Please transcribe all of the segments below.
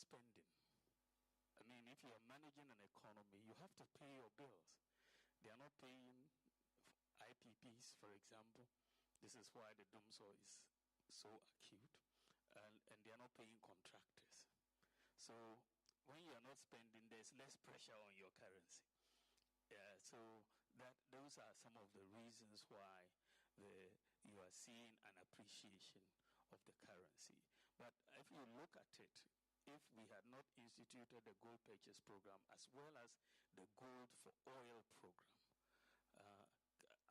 spending. I mean, if you're managing an economy, you have to pay your bills. They are not paying IPPs, for example. This is why the doomsday is so acute. And they are not paying contractors. So when you are not spending, there's less pressure on your currency. Yeah, so those are some of the reasons why you are seeing an appreciation of the currency. But if you look at it, if we had not instituted the gold purchase program as well as the gold for oil program,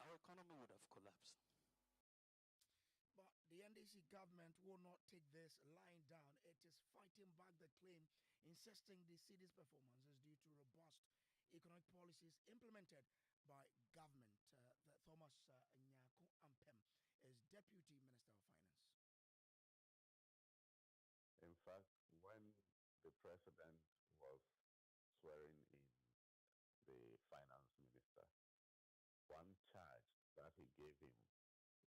our economy would have collapsed. But the NDC government will not take this lying down. It is fighting back the claim, insisting the cedi's performance is due to robust economic policies implemented by government. Thomas Nyako Ampem is Deputy Minister of Finance. In fact, when the president was swearing in the finance minister, one charge that he gave him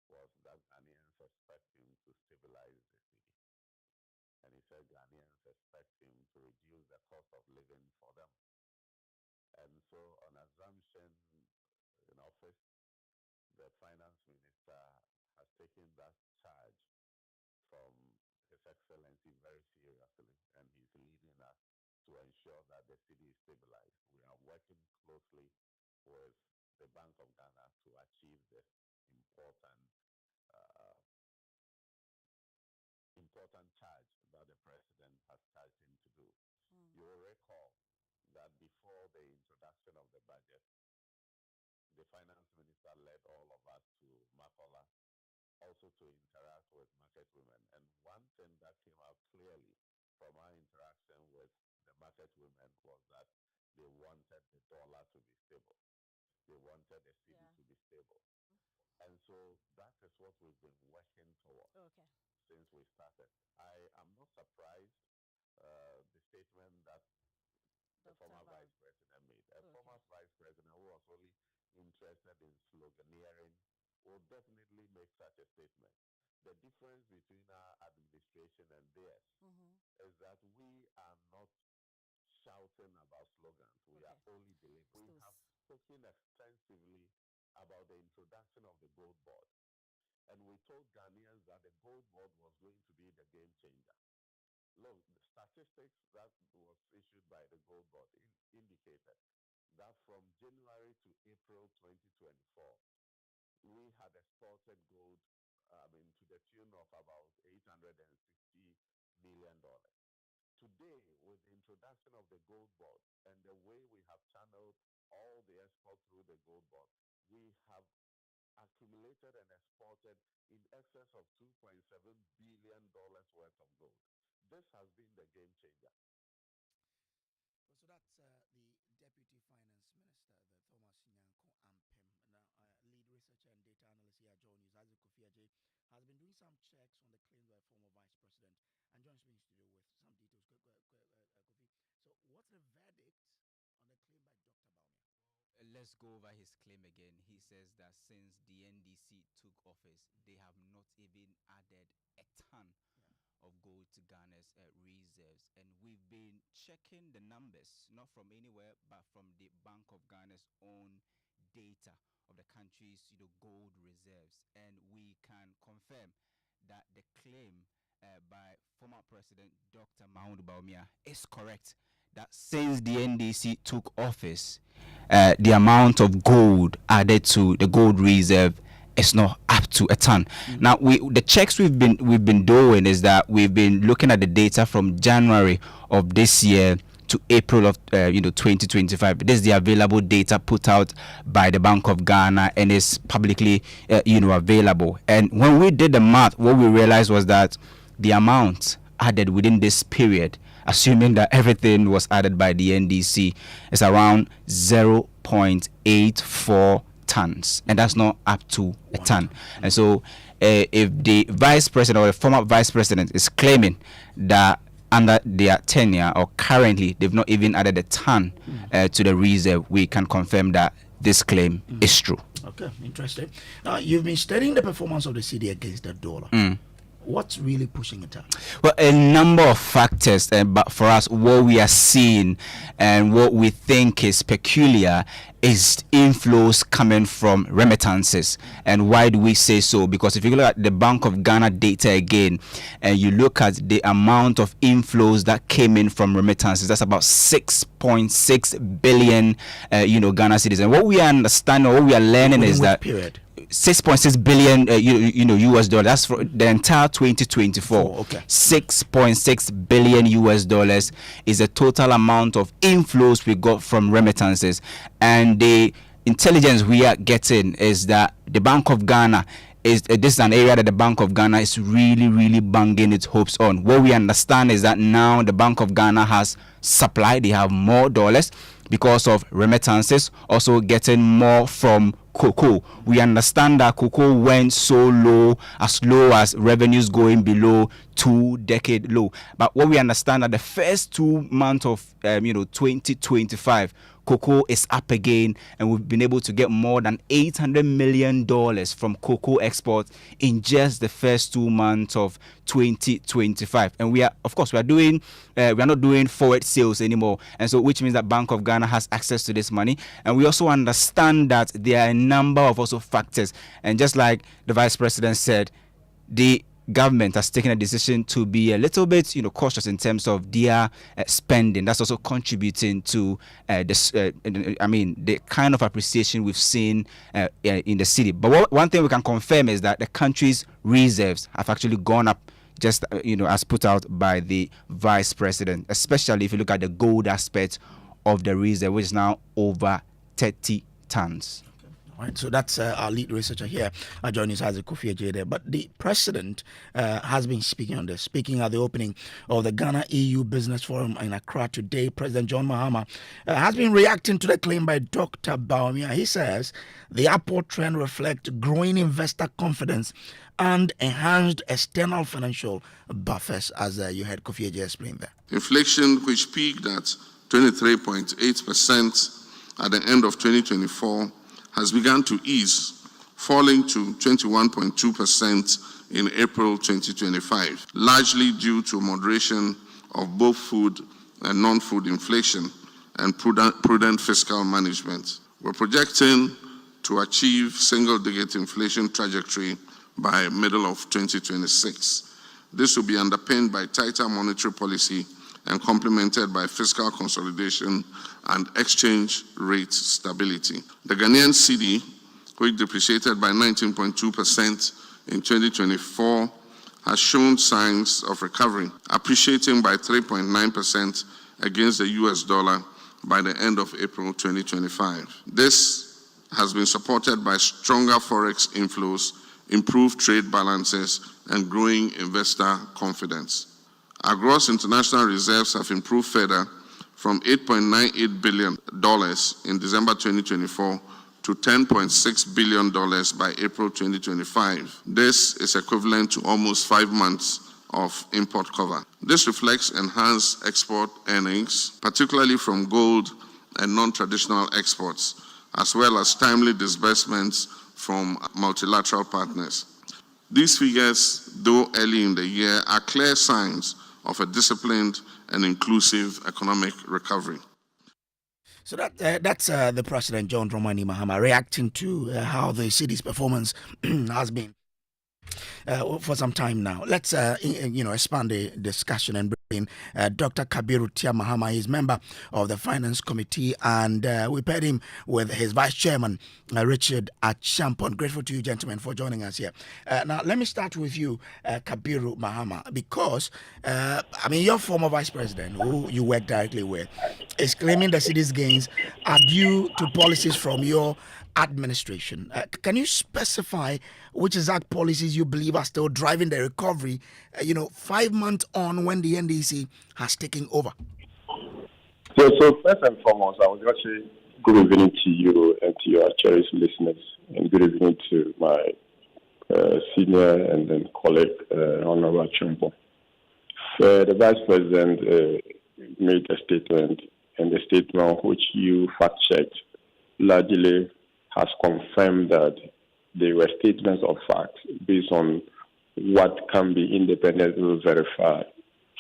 was that Ghanaians expect him to stabilize the cedi. And he said Ghanaians expect him to reduce the cost of living for them. And so on assumption in office, the finance minister has taken that charge from His Excellency very seriously, and he's leading us to ensure that the cedi is stabilized. We are working closely with the Bank of Ghana to achieve this important charge that the president has charged him to do. You will recall that before the introduction of the budget, the finance minister led all of us to Makola, also to interact with market women. And one thing that came out clearly from our interaction with the market women was that they wanted the dollar to be stable. They wanted the cedi to be stable. And so that is what we've been working towards since we started. I am not surprised the statement that the former vice president made. A former vice president who was only interested in sloganeering will definitely make such a statement. The difference between our administration and theirs is that we are not shouting about slogans. We are only delivering. We have spoken extensively about the introduction of the gold board. And we told Ghanaians that the gold board was going to be the game changer. Look, the statistics that was issued by the gold board indicated that from January to April 2024, we had exported gold to the tune of about $860 million. Today, with the introduction of the gold board and the way we have channeled all the export through the gold board, we have accumulated and exported in excess of $2.7 billion worth of gold. This has been the game changer. So that's the Deputy Finance Minister, the Thomas Nyako Ampem. Now, lead researcher and data analyst here at Joy News, Isaac Kofi Ajay, has been doing some checks on the claims by former Vice President and joins me in studio with some details. Kofi, so what's the verdict on the claim by Dr. Bawumia? Let's go over his claim again. He says that since the NDC took office, they have not even added a ton of gold to Ghana's reserves. And we've been checking the numbers, not from anywhere, but from the Bank of Ghana's own data of the country's gold reserves. And we can confirm that the claim by former President Dr. Mahmoud Bawumia is correct. That since the NDC took office, the amount of gold added to the gold reserve is not up to a ton. Now, the checks we've been doing is that we've been looking at the data from January of this year to April of 2025. This is the available data put out by the Bank of Ghana and is publicly available. And when we did the math, what we realized was that the amount added within this period, assuming that everything was added by the NDC, is around 0.84 tons, and that's not up to a ton. And so if the vice president or the former vice president is claiming that under their tenure or currently they've not even added a ton to the reserve, we can confirm that this claim is true. Okay, interesting. Now, you've been studying the performance of the cedi against the dollar. What's really pushing it up? Well, a number of factors, but for us, what we are seeing and what we think is peculiar is inflows coming from remittances. And why do we say so? Because if you look at the Bank of Ghana data again, and you look at the amount of inflows that came in from remittances, that's about 6.6 billion, Ghana cedis. And what we understand or what we are learning is that period? 6.6 billion US dollars. That's for the entire 2024. Okay. 6.6 billion US dollars is the total amount of inflows we got from remittances. And the intelligence we are getting is that the Bank of Ghana is this is an area that the Bank of Ghana is really banging its hopes on. What we understand is that now the Bank of Ghana has supply, they have more dollars because of remittances, also getting more from cocoa. We understand that cocoa went so low as revenues going below 2-decade low. But what we understand that the first 2 months of 2025, cocoa is up again, and we've been able to get more than $800 million from cocoa exports in just the first 2 months of 2025. And we are not doing forward sales anymore, and so which means that Bank of Ghana has access to this money. And we also understand that there are a number of also factors, and just like the Vice President said, the government has taken a decision to be a little bit, cautious in terms of their spending. That's also contributing to the kind of appreciation we've seen in the city. But one thing we can confirm is that the country's reserves have actually gone up, just as put out by the Vice President, especially if you look at the gold aspect of the reserve, which is now over 30 tons. Right, so that's our lead researcher here, joining us, Kofi Ajay. But the president has been speaking on this. Speaking at the opening of the Ghana EU Business Forum in Accra today, President John Mahama has been reacting to the claim by Dr. Baumia. He says the upward trend reflects growing investor confidence and enhanced external financial buffers, as you heard Kofi Ajay explain there. Inflation, which peaked at 23.8% at the end of 2024, has begun to ease, falling to 21.2% in April 2025, largely due to moderation of both food and non-food inflation and prudent fiscal management. We're projecting to achieve single-digit inflation trajectory by middle of 2026. This will be underpinned by tighter monetary policy and complemented by fiscal consolidation and exchange rate stability. The Ghanaian cedi, which depreciated by 19.2% in 2024, has shown signs of recovery, appreciating by 3.9% against the US dollar by the end of April 2025. This has been supported by stronger forex inflows, improved trade balances, and growing investor confidence. Our gross international reserves have improved further from $8.98 billion in December 2024 to $10.6 billion by April 2025. This is equivalent to almost 5 months of import cover. This reflects enhanced export earnings, particularly from gold and non-traditional exports, as well as timely disbursements from multilateral partners. These figures, though early in the year, are clear signs of a disciplined and inclusive economic recovery. So that's the President John Dramani Mahama reacting to how the city's performance has been for some time now. Let's expand the discussion and bring in Dr. Kabiru Tia Mahama. He's member of the Finance Committee, and we paired him with his Vice Chairman Richard Achampon. Grateful to you, gentlemen, for joining us here. Now, let me start with you, Kabiru Mahama, because your former Vice President, who you work directly with, is claiming the city's gains are due to policies from your administration. Can you specify which exact policies you believe are still driving the recovery, 5 months on when the NDC has taken over? So first and foremost, I was going to say good evening to you and to your cherished listeners, and good evening to my senior and then colleague, Honorable Chumpo. The Vice President made a statement, and the statement which you fact-checked largely has confirmed that they were statements of fact based on what can be independently verified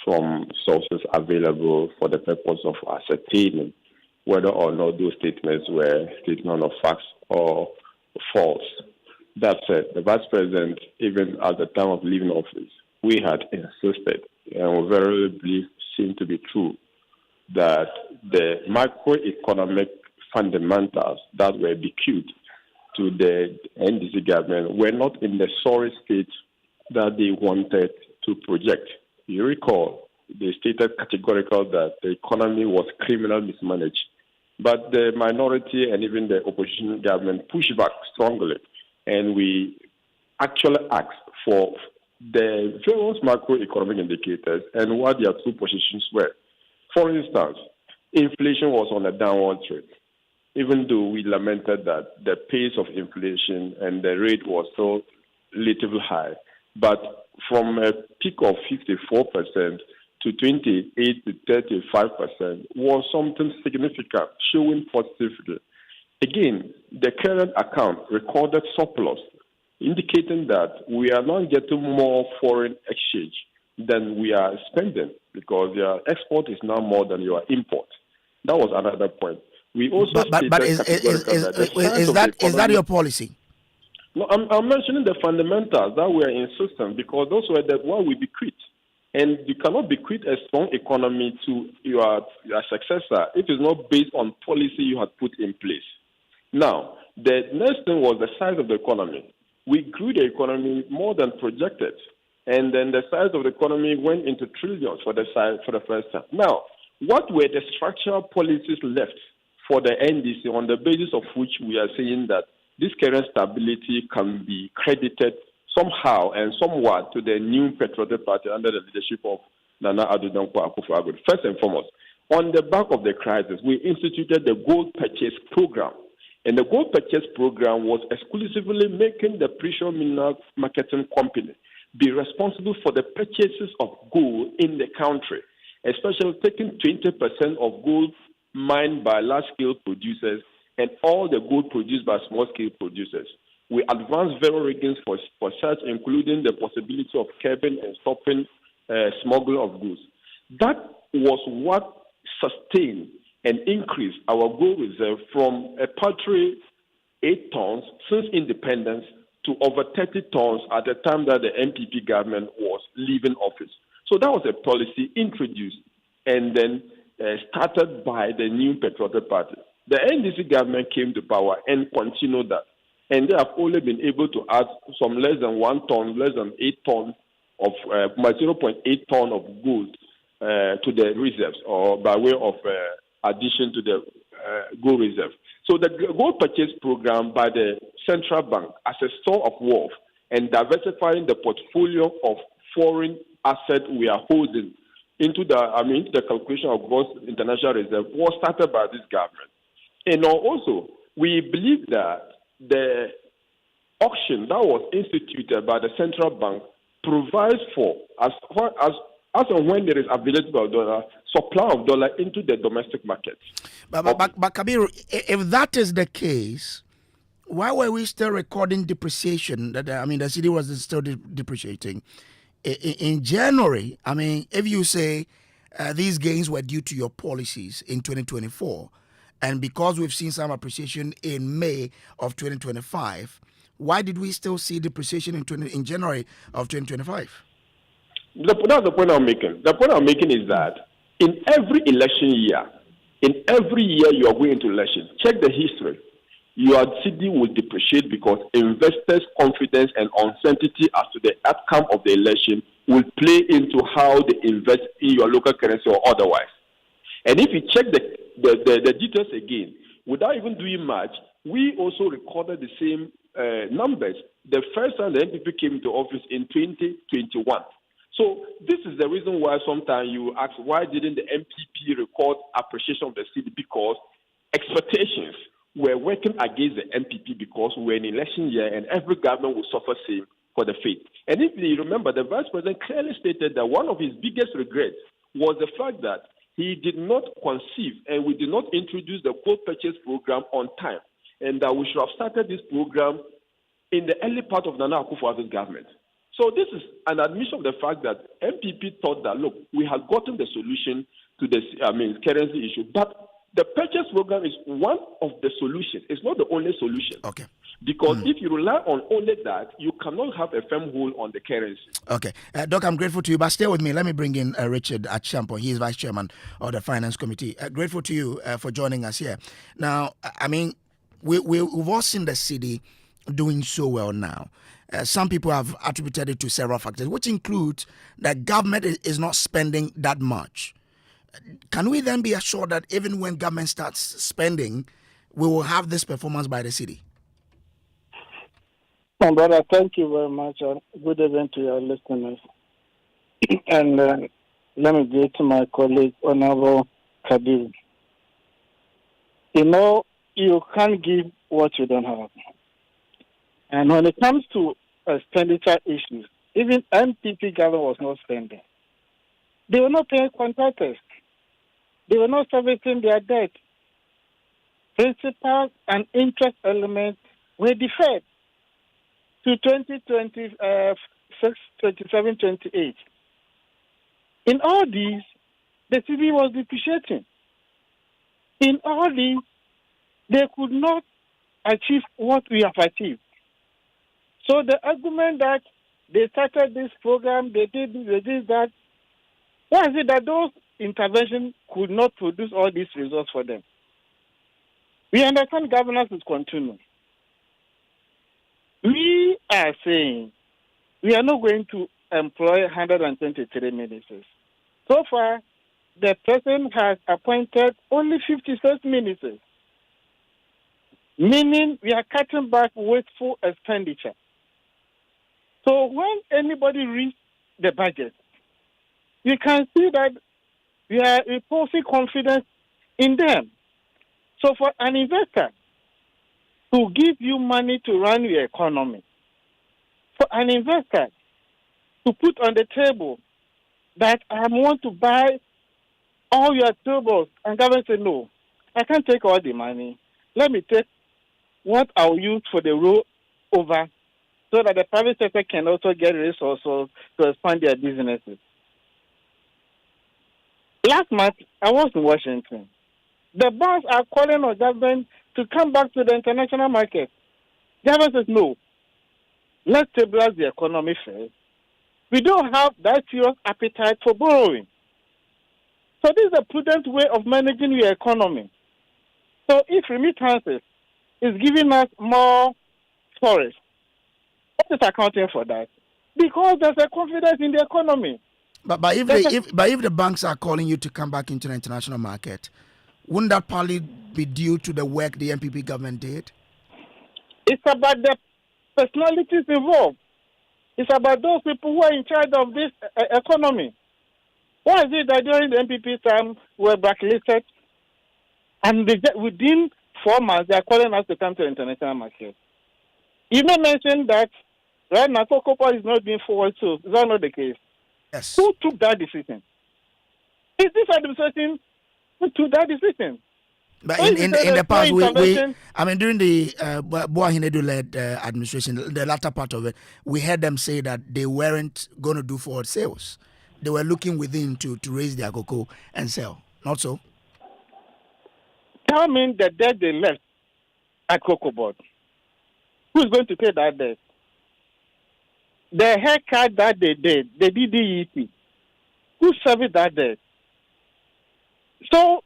from sources available for the purpose of ascertaining whether or not those statements were statements of facts or false. That said, the Vice President, even at the time of leaving office, we had insisted, and we very believe seemed to be true, that the macroeconomic fundamentals that were bequeathed to the NDC government were not in the sorry state that they wanted to project. You recall, they stated categorically that the economy was criminally mismanaged. But the minority and even the opposition government pushed back strongly, and we actually asked for the various macroeconomic indicators and what their true positions were. For instance, inflation was on a downward trend, even though we lamented that the pace of inflation and the rate was so relatively high. But from a peak of 54% to 28 to 35% was something significant, showing positively. Again, the current account recorded surplus, indicating that we are not getting more foreign exchange than we are spending because your export is now more than your import. That was another point. We also but is that your policy? No, I'm mentioning the fundamentals that we are insisting because those were the one we bequeathed. And you cannot bequeath a strong economy to your successor if it's not based on policy you had put in place. Now, the next thing was the size of the economy. We grew the economy more than projected, and then the size of the economy went into trillions for the first time. Now, what were the structural policies left for the NDC on the basis of which we are saying that this current stability can be credited somehow and somewhat to the new Patriotic Party under the leadership of Nana Addo Dankwa Akufo-Addo? First and foremost, on the back of the crisis, we instituted the gold purchase program. And the gold purchase program was exclusively making the precious mineral marketing company be responsible for the purchases of gold in the country, especially taking 20% of gold mined by large-scale producers and all the gold produced by small-scale producers. We advanced various riggings for such, including the possibility of curbing and stopping smuggling of goods. That was what sustained and increased our gold reserve from a paltry 8 tons since independence to over 30 tons at the time that the NPP government was leaving office. So that was a policy introduced and then started by the new Patriotic Party. The NDC government came to power and continued that. And they have only been able to add some less than 1 ton, less than 8 tons of 0.8 ton of gold to the reserves, or by way of addition to the gold reserve. So the gold purchase program by the central bank as a store of wealth and diversifying the portfolio of foreign assets we are holding into the calculation of gross international reserve was started by this government. And also, we believe that the auction that was instituted by the central bank provides for, as and when there is available dollar, supply of dollar into the domestic market. But Kabir, if that is the case, why were we still recording depreciation? The cedi was still depreciating. In January, if you say these gains were due to your policies in 2024, and because we've seen some appreciation in May of 2025, why did we still see depreciation in January of 2025? That's the point I'm making. The point I'm making is that in every election year, in every year you are going into election, check the history. Your cedi will depreciate because investors' confidence and uncertainty as to the outcome of the election will play into how they invest in your local currency or otherwise. And if you check the details again, without even doing much, we also recorded the same numbers the first time the NPP came into office in 2021. So this is the reason why sometimes you ask, why didn't the NPP record appreciation of the cedi? Because expectations were working against the NPP because we're in election year and every government will suffer same for the faith. And if you remember, the Vice President clearly stated that one of his biggest regrets was the fact that he did not conceive and we did not introduce the gold purchase program on time, and that we should have started this program in the early part of Nana Akufo-Addo's government. So this is an admission of the fact that NPP thought that, look, we have gotten the solution to this, currency issue, but the purchase program is one of the solutions. It's not the only solution. Okay. Because if you rely on only that, you cannot have a firm hold on the currency. Okay. Doc, I'm grateful to you, but stay with me. Let me bring in Richard Achampo. He is Vice Chairman of the Finance Committee. Grateful to you for joining us here. Now, we've all seen the city doing so well now. Some people have attributed it to several factors, which includes that government is not spending that much. Can we then be assured that even when government starts spending, we will have this performance by the city? My brother, thank you very much. Good evening to your listeners. And let me go to my colleague, Honorable Kabir. You can't give what you don't have. And when it comes to expenditure issues, even NPP government was not spending. They were not paying contractors. They were not servicing their debt. Principal and interest elements were deferred to 2026, 27, 28. In all these, the city was depreciating. In all these, they could not achieve what we have achieved. So the argument that they started this program, they did this, they did that, why is it that those interventions could not produce all these results for them? We understand governance is continuing. We are saying we are not going to employ 123 ministers. So far, the president has appointed only 56 ministers, meaning we are cutting back wasteful expenditure. So when anybody reads the budget, you can see that we are reposing confidence in them. So for an investor to give you money to run your economy, for an investor to put on the table that I want to buy all your tables, and government say, no, I can't take all the money. Let me take what I'll use for the rollover so that the private sector can also get resources to expand their businesses. Last month, I was in Washington. The banks are calling on government to come back to the international market. Government says, no, let's stabilize the economy first. We don't have that serious appetite for borrowing. So this is a prudent way of managing your economy. So if remittances is giving us more storage, what is accounting for that? Because there's a confidence in the economy. But if the banks are calling you to come back into the international market, wouldn't that partly be due to the work the NPP government did? It's about the personalities involved. It's about those people who are in charge of this economy. Why is it that during the NPP time we were blacklisted, and within 4 months they are calling us to come to the international market? You may mention that right now Cocoa is not being forward, so is that not the case? Yes. Who took that decision? Is this administration who took that decision? But in the past, during the Boa Hinedu-led administration, the latter part of it, we heard them say that they weren't going to do forward sales. They were looking within to raise their cocoa and sell. Not so? Tell me the debt they left at Cocoa Board. Who's going to pay that debt? The haircut that they did DET. Who serviced that debt? So,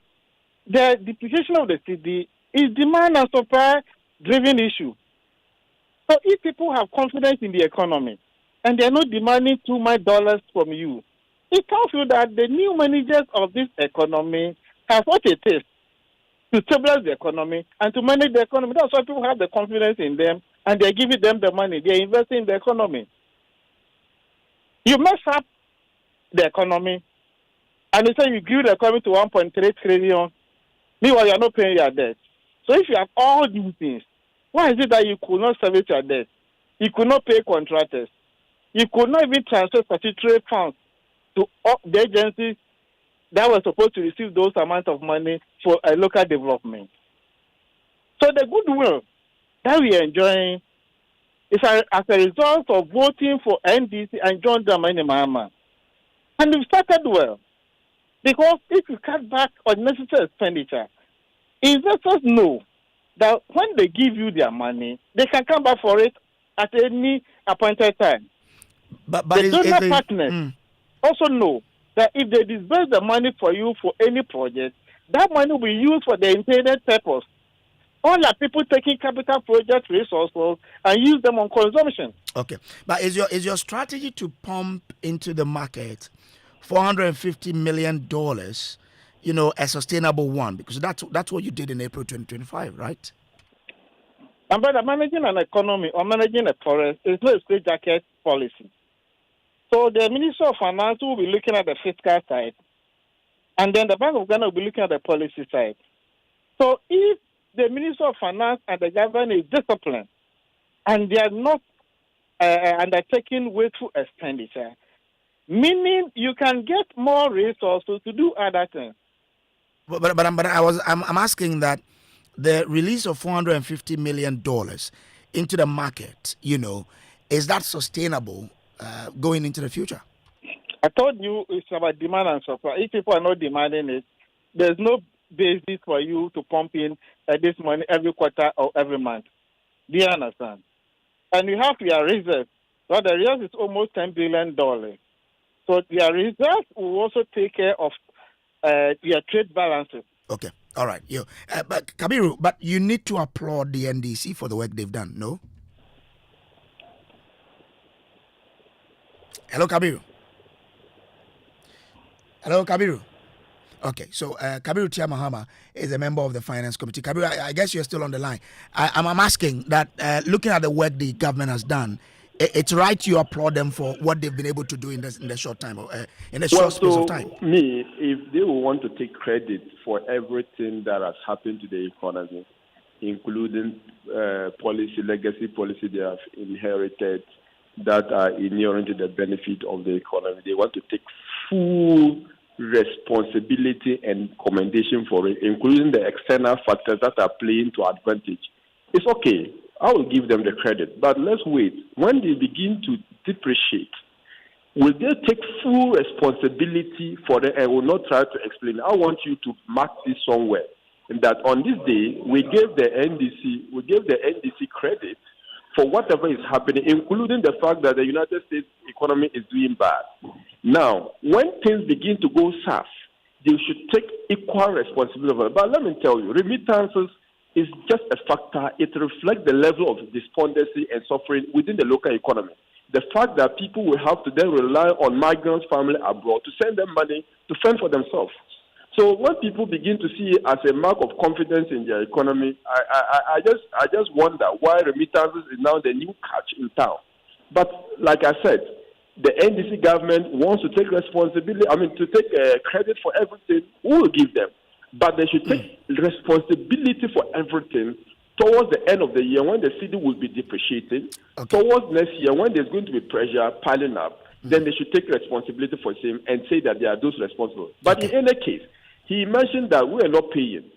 the depreciation of the city is demand and supply driven issue. So if people have confidence in the economy and they're not demanding too much dollars from you, it tells you that the new managers of this economy have what it is to stabilize the economy and to manage the economy. That's why people have the confidence in them and they're giving them the money. They're investing in the economy. You mess up the economy and they say you give the economy to 1.3 trillion. Meanwhile, you are not paying your debt. So if you have all these things, why is it that you could not service your debt? You could not pay contractors. You could not even transfer statutory funds to the agencies that were supposed to receive those amounts of money for a local development. So the goodwill that we are enjoying It's as a result of voting for NDC and John Dramani Mahama. And we've started well. Because if you cut back on necessary expenditure, investors know that when they give you their money, they can come back for it at any appointed time. But the donor partners also know that if they disburse the money for you for any project, that money will be used for the intended purpose. All are people taking capital project resources and use them on consumption. Okay, but is your strategy to pump into the market $450 million, a sustainable one? Because that's what you did in April 2025, right? And by managing an economy or managing a forest is not a straitjacket policy. So the Minister of Finance will be looking at the fiscal side, and then the Bank of Ghana will be looking at the policy side. So if the Minister of Finance and the government is disciplined, and they are not undertaking wasteful expenditure, meaning you can get more resources to do other things. But I'm asking that the release of $450 million into the market, is that sustainable going into the future? I told you it's about demand and supply. If people are not demanding it, there's no basis for you to pump in this money every quarter or every month. Do you understand? And you have your reserves. So the reserve is almost $10 billion. So your reserves will also take care of your trade balances. Okay. All right. But Kabiru, but you need to applaud the NDC for the work they've done, no? Hello, Kabiru. Hello, Kabiru. Okay, so Kabiru Tiamahama is a member of the Finance Committee. Kabiru, I guess you're still on the line. I'm asking that looking at the work the government has done, it's right you applaud them for what they've been able to do in the short time, in a short space of time. Me, if they will want to take credit for everything that has happened to the economy, including legacy policy they have inherited that are inuring to the benefit of the economy, they want to take full responsibility and commendation for it, including the external factors that are playing to advantage. It's okay. I will give them the credit. But let's wait. When they begin to depreciate, will they take full responsibility for it? I will not try to explain. I want you to mark this somewhere. And that on this day, we gave the NDC credit for whatever is happening, including the fact that the United States economy is doing bad. Now, when things begin to go south, they should take equal responsibility for it. But let me tell you, remittances is just a factor. It reflects the level of despondency and suffering within the local economy. The fact that people will have to then rely on migrants' family abroad to send them money to fend for themselves. So when people begin to see it as a mark of confidence in their economy, I just wonder why remittances is now the new catch in town. But like I said, the NDC government wants to take responsibility. To take credit for everything. We will give them, but they should take responsibility for everything towards the end of the year when the cedi will be depreciating. Okay. Towards next year when there's going to be pressure piling up, then they should take responsibility for him and say that they are those responsible. But in any case, he mentioned that we are not paying.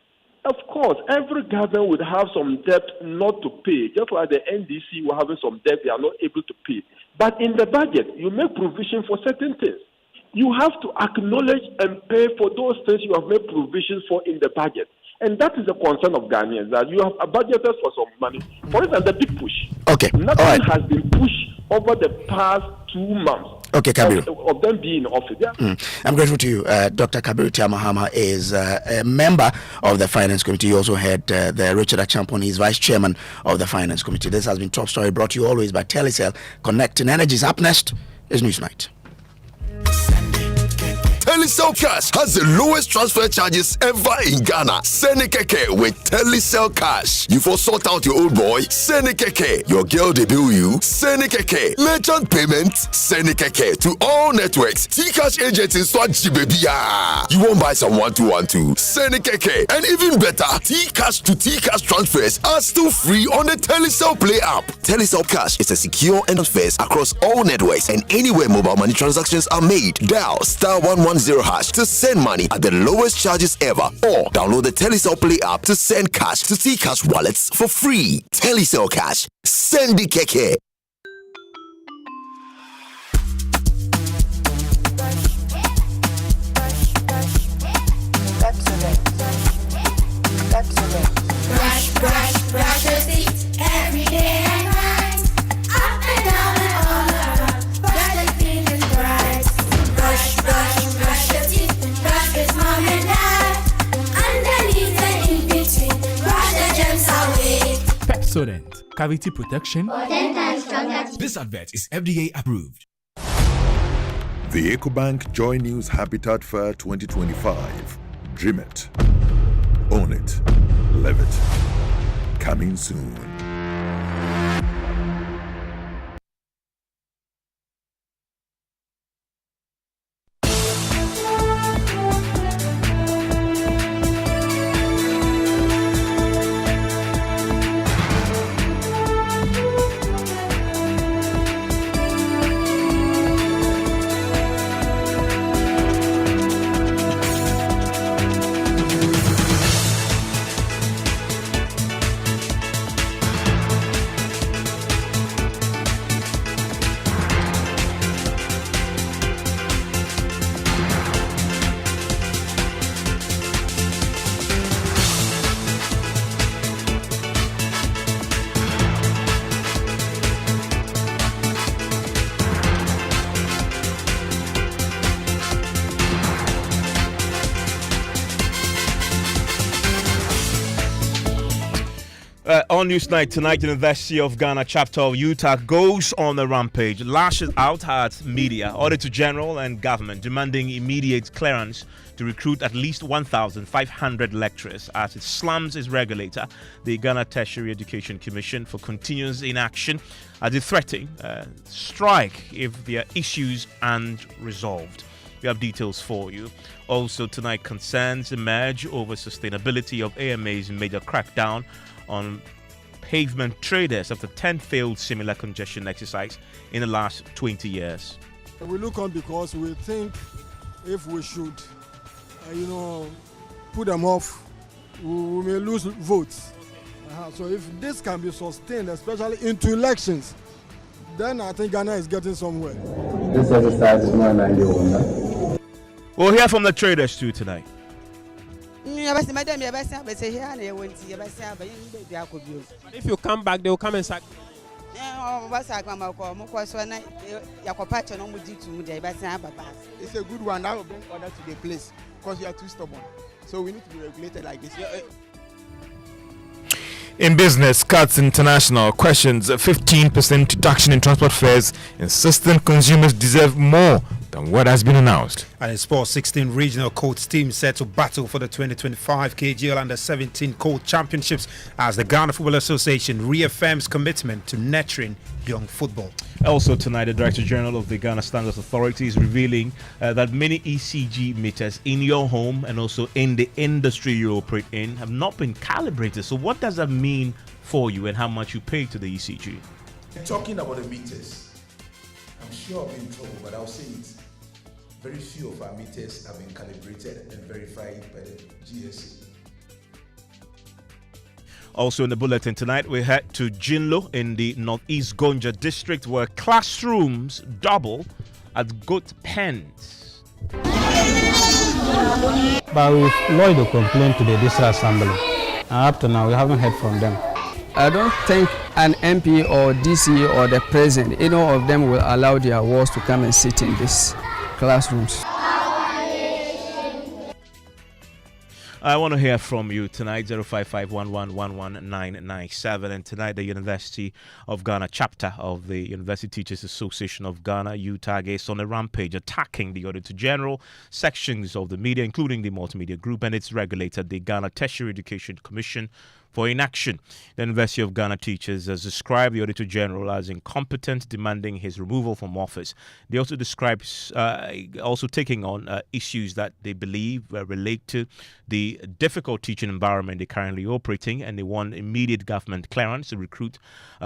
Of course, every government would have some debt not to pay. Just like the NDC were having some debt they are not able to pay. But in the budget, you make provision for certain things. You have to acknowledge and pay for those things you have made provisions for in the budget. And that is the concern of Ghanaians, that you have budgeted for some money. For instance, the big push. Okay. Nothing has been pushed over the past 2 months. Okay, Kabiru. Of them being in office. Yeah? I'm grateful to you. Dr. Kabiru Tiamahama is a member of the Finance Committee. He also had the Richard Achampon. He's Vice Chairman of the Finance Committee. This has been Top Story, brought to you always by Telecel. Connecting Energies. Up next is Newsnight. Telecel Cash has the lowest transfer charges ever in Ghana. Send it keke with Telecel Cash. You for sort out your old boy, send it keke. Your girl they bill you, send it keke. Merchant payments, send it keke to all networks. T-Cash agents in Swaji baby. You won't buy some 1212. Send it keke. And even better, T-Cash to T-Cash transfers are still free on the Telecel Play app. Telecel Cash is a secure and transfers across all networks and anywhere mobile money transactions are made. Dial *110# to send money at the lowest charges ever, or download the Telecel Play app to send cash to T-Cash wallets for free. Telecel Cash. Send the keke. Pepsodent, cavity protection. For 10 times stronger. This advert is FDA approved. The EcoBank Joy News Habitat Fair 2025. Dream it. Own it. Live it. Coming soon. On Newsnight tonight, the University of Ghana chapter of Utah goes on a rampage, lashes out at media, Auditor General and government, demanding immediate clearance to recruit at least 1,500 lecturers as it slams its regulator, the Ghana Tertiary Education Commission, for continuous inaction as they threaten strike if their issues aren't resolved. We have details for you. Also tonight, concerns emerge over sustainability of AMA's major crackdown on pavement traders after 10 failed similar congestion exercise in the last 20 years. We look on because we think if we should, put them off, we may lose votes. So if this can be sustained, especially into elections, then I think Ghana is getting somewhere. This exercise is not an ideal. We'll hear from the traders too tonight. If you come back, they will come and sack. It's a good one. That will bring order to the place because you are too stubborn. So we need to be regulated like this. In business, Cuts International questions a 15% reduction in transport fares, insisting consumers deserve more than what has been announced. And in sports, 16 regional coach teams set to battle for the 2025 KGL Under-17 Coach Championships as the Ghana Football Association reaffirms commitment to nurturing young football. Also tonight, the Director General of the Ghana Standards Authority is revealing that many ECG meters in your home and also in the industry you operate in have not been calibrated. So what does that mean for you and how much you pay to the ECG? Talking about the meters, I'm sure I've been in trouble, but I'll say it. Very few of our meters have been calibrated and verified by the GSA. Also in the bulletin tonight, we head to Jinilo in the Northeast Gonja district where classrooms double at goat pens. But we've lodged a complaint to the district assembly, and up to now we haven't heard from them. I don't think an MP or DC or the president, any of them will allow their wards to come and sit in these classrooms. I want to hear from you tonight, 05511119997. And tonight, the University of Ghana chapter of the University Teachers Association of Ghana, UTAG, is on a rampage attacking the Auditor General, sections of the media, including the multimedia group and its regulator, the Ghana Tertiary Education Commission, for inaction. The University of Ghana teachers has described the Auditor General as incompetent, demanding his removal from office. They also describe also taking on issues that they believe relate to the difficult teaching environment they're currently operating, and they want immediate government clearance to recruit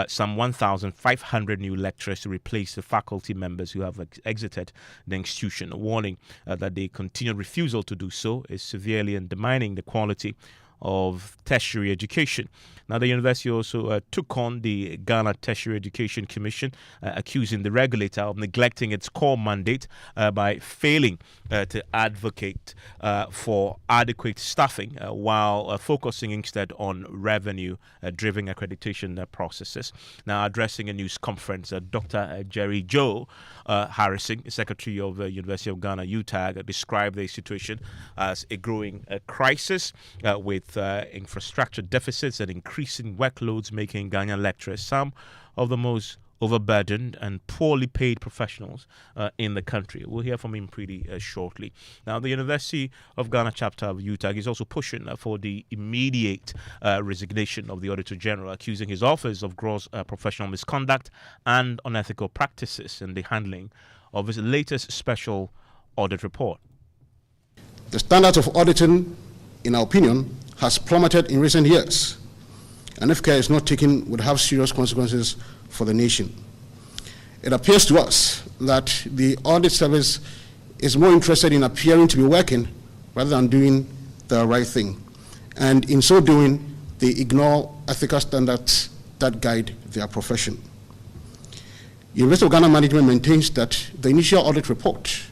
some 1,500 new lecturers to replace the faculty members who have exited the institution, warning that the continued refusal to do so is severely undermining the quality of tertiary education. Now, the university also took on the Ghana Tertiary Education Commission, accusing the regulator of neglecting its core mandate by failing to advocate for adequate staffing while focusing instead on revenue-driven accreditation processes. Now, addressing a news conference, Dr. Jerry Joe Harrison, Secretary of the University of Ghana, UTAG, described the situation as a growing crisis with with infrastructure deficits and increasing workloads making Ghanaian lecturers some of the most overburdened and poorly paid professionals in the country. We'll hear from him pretty shortly. Now, the University of Ghana chapter of UTAG is also pushing for the immediate resignation of the Auditor General, accusing his office of gross professional misconduct and unethical practices in the handling of his latest special audit report. The standards of auditing, in our opinion, has plummeted in recent years, and if care is not taken, would have serious consequences for the nation. It appears to us that the audit service is more interested in appearing to be working rather than doing the right thing. And in so doing, they ignore ethical standards that guide their profession. University of Ghana management maintains that the initial audit report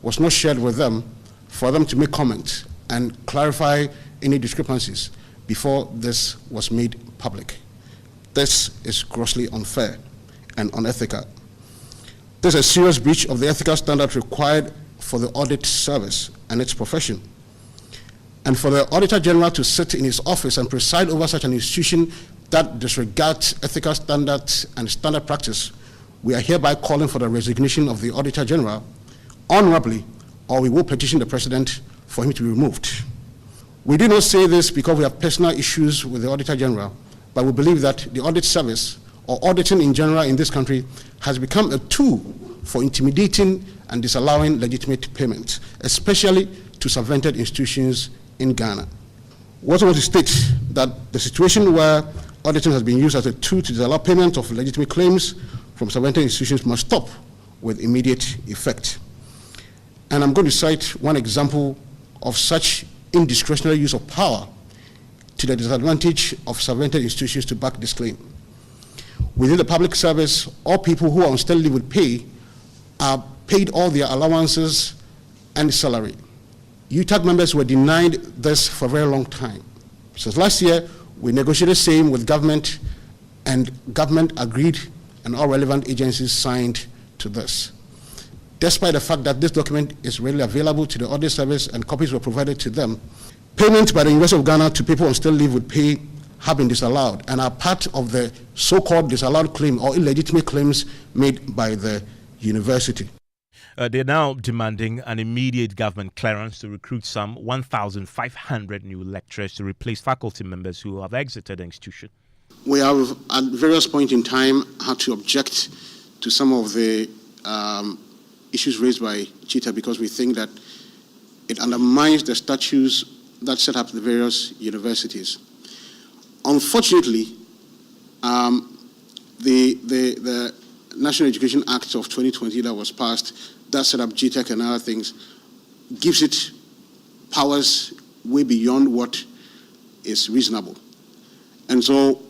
was not shared with them for them to make comments and clarify any discrepancies before this was made public. This is grossly unfair and unethical. This is a serious breach of the ethical standard required for the audit service and its profession. And for the Auditor General to sit in his office and preside over such an institution that disregards ethical standards and standard practice, we are hereby calling for the resignation of the Auditor General honorably, or we will petition the President for him to be removed. We do not say this because we have personal issues with the Auditor General, but we believe that the audit service, or auditing in general in this country, has become a tool for intimidating and disallowing legitimate payments, especially to subvented institutions in Ghana. We also want to state that the situation where auditing has been used as a tool to disallow payment of legitimate claims from subvented institutions must stop with immediate effect. And I'm going to cite one example of such indiscretionary use of power to the disadvantage of subvented institutions to back this claim. Within the public service, all people who are on steady leave with pay are paid all their allowances and salary. UTAG members were denied this for a very long time. Since last year, we negotiated the same with government, and government agreed and all relevant agencies signed to this. Despite the fact that this document is readily available to the audit service and copies were provided to them, payments by the University of Ghana to people on steady leave with pay have been disallowed and are part of the so-called disallowed claim or illegitimate claims made by the university. They're now demanding an immediate government clearance to recruit some 1,500 new lecturers to replace faculty members who have exited the institution. We have, at various points in time, had to object to some of the issues raised by CHITA because we think that it undermines the statutes that set up the various universities. Unfortunately, the National Education Act of 2020 that was passed, that set up GTEC and other things, gives it powers way beyond what is reasonable. And so